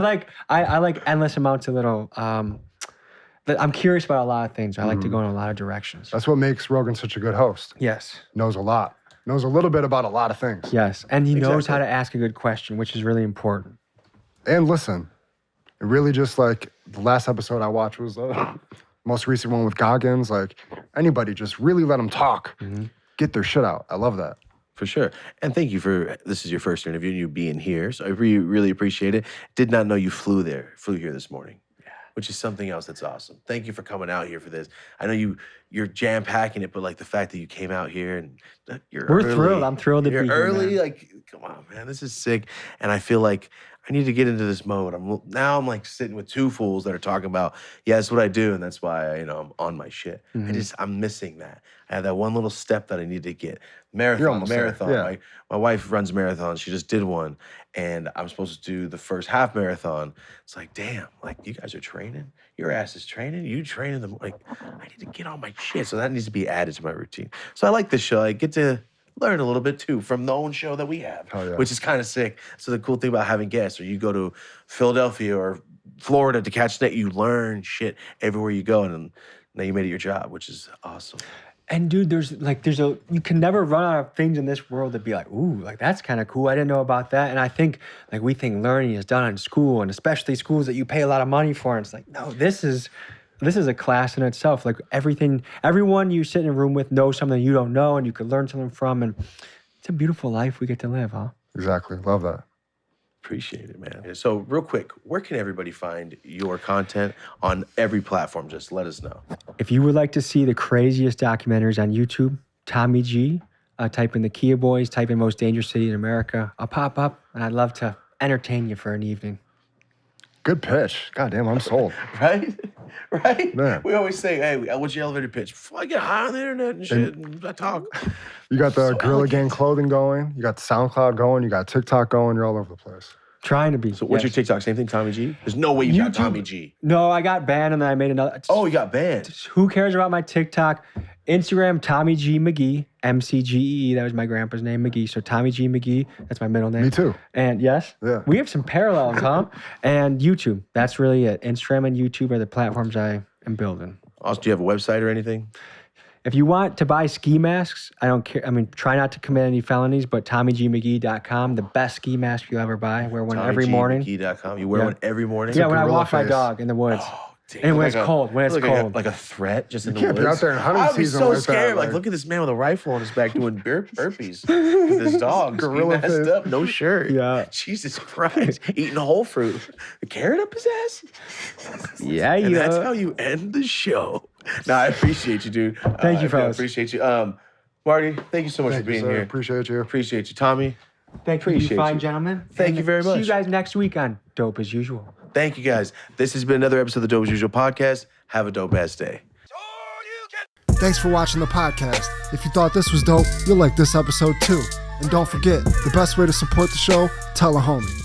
like endless amounts of little. I'm curious about a lot of things. I like to go in a lot of directions. That's what makes Rogan such a good host. Yes, Knows a lot. Knows a little bit about a lot of things. yes, and he knows Exactly. how to ask a good question, which is really important. And listen. It really just like the last episode I watched was the most recent one with Goggins. Like anybody, just really let them talk. Get their shit out. I love that. For sure. And thank you for this is your first interview and you being here. So I really appreciate it. Did not know you flew here this morning. Which is something else that's awesome. Thank you for coming out here for this. I know you're jam packing it, but like the fact that you came out here and you're We're early. thrilled. I'm thrilled to You're be here, early. man. Like, come on, man, this is sick. And I feel like I need to get into this mode. I'm like sitting with two fools that are talking about, yeah, that's what I do, and that's why I'm on my shit. I'm missing that. I have that one little step that I need to get. almost there, Marathon. yeah. My wife runs marathons. She just did one, and I'm supposed to do the first half marathon. It's like, damn, like you guys are training. Your ass is training. You training them. Like, I need to get on my shit. So that needs to be added to my routine. So I like this show. I get to learn a little bit too from the own show that we have, yeah. which is kind of sick. So the cool thing about having guests, or you go to Philadelphia or Florida to catch that, you learn shit everywhere you go, and now you made it your job, which is awesome. And dude, you can never run out of things in this world to be like, ooh, like that's kind of cool. I didn't know about that. And I think we think learning is done in school, and especially schools that you pay a lot of money for. And it's like, no, this is a class in itself. Like everyone you sit in a room with knows something you don't know, and you could learn something from. And it's a beautiful life we get to live, huh? Exactly. Love that. Appreciate it, man. So real quick, where can everybody find your content on every platform? Just let us know. If you would like to see the craziest documentaries on YouTube, Tommy G, type in the Kia Boys, type in Most Dangerous City in America. I'll pop up, and I'd love to entertain you for an evening. Good pitch. God damn, I'm sold. Right? Right? Man. We always say, hey, what's your elevator pitch? Before I get high on the internet and shit, and I talk. You got the So Gorilla Gang elegant. clothing going. You got the SoundCloud going. You got TikTok going. You're all over the place. Trying to be. So what's your yes. TikTok? Same thing, Tommy G? There's no way you got YouTube. Tommy G. No, I got banned and then I made another. Oh, you got banned. Who cares about my TikTok? Instagram, Tommy G McGee, MCGEE. That was my grandpa's name, McGee. So Tommy G McGee, that's my middle name. Me too. And yes, Yeah. we have some parallels, huh? And YouTube. That's really it. Instagram and YouTube are the platforms I am building. Also, do you have a website or anything? If you want to buy ski masks, I don't care. I mean, try not to commit any felonies, but TommyGMcGee.com, the best ski mask you'll ever buy. I wear one every morning. TommyGMcGee.com. You wear Yeah. one every morning? Yeah, when I gorilla walk my face. dog in the woods. Damn, And when like it's cold, when it's look cold. like a threat just in the can't woods. be out there in hunting I'd be season so like that, scared. Like, like- look at this man with a rifle on his back doing burpees. With his dog. Gorilla He messed face. up. No shirt. Yeah. Jesus Christ. Eating whole fruit. A carrot up his ass? Yeah, And yeah. that's how you end the show. No, I appreciate you, dude. Thank you, I fellas. appreciate you. Marty, thank you so much Thank for you, being sir. here. Appreciate you. Appreciate you. Tommy, Thank you, Appreciate you fine you. gentlemen. Thank And you very See much. you guys next week on Dope as Usual. thank you guys. This has been another episode of the Dope as Usual podcast. Have a dope ass day. Thanks for watching the podcast. If you thought this was dope, you'll like this episode too. And don't forget, the best way to support the show, tell a homie.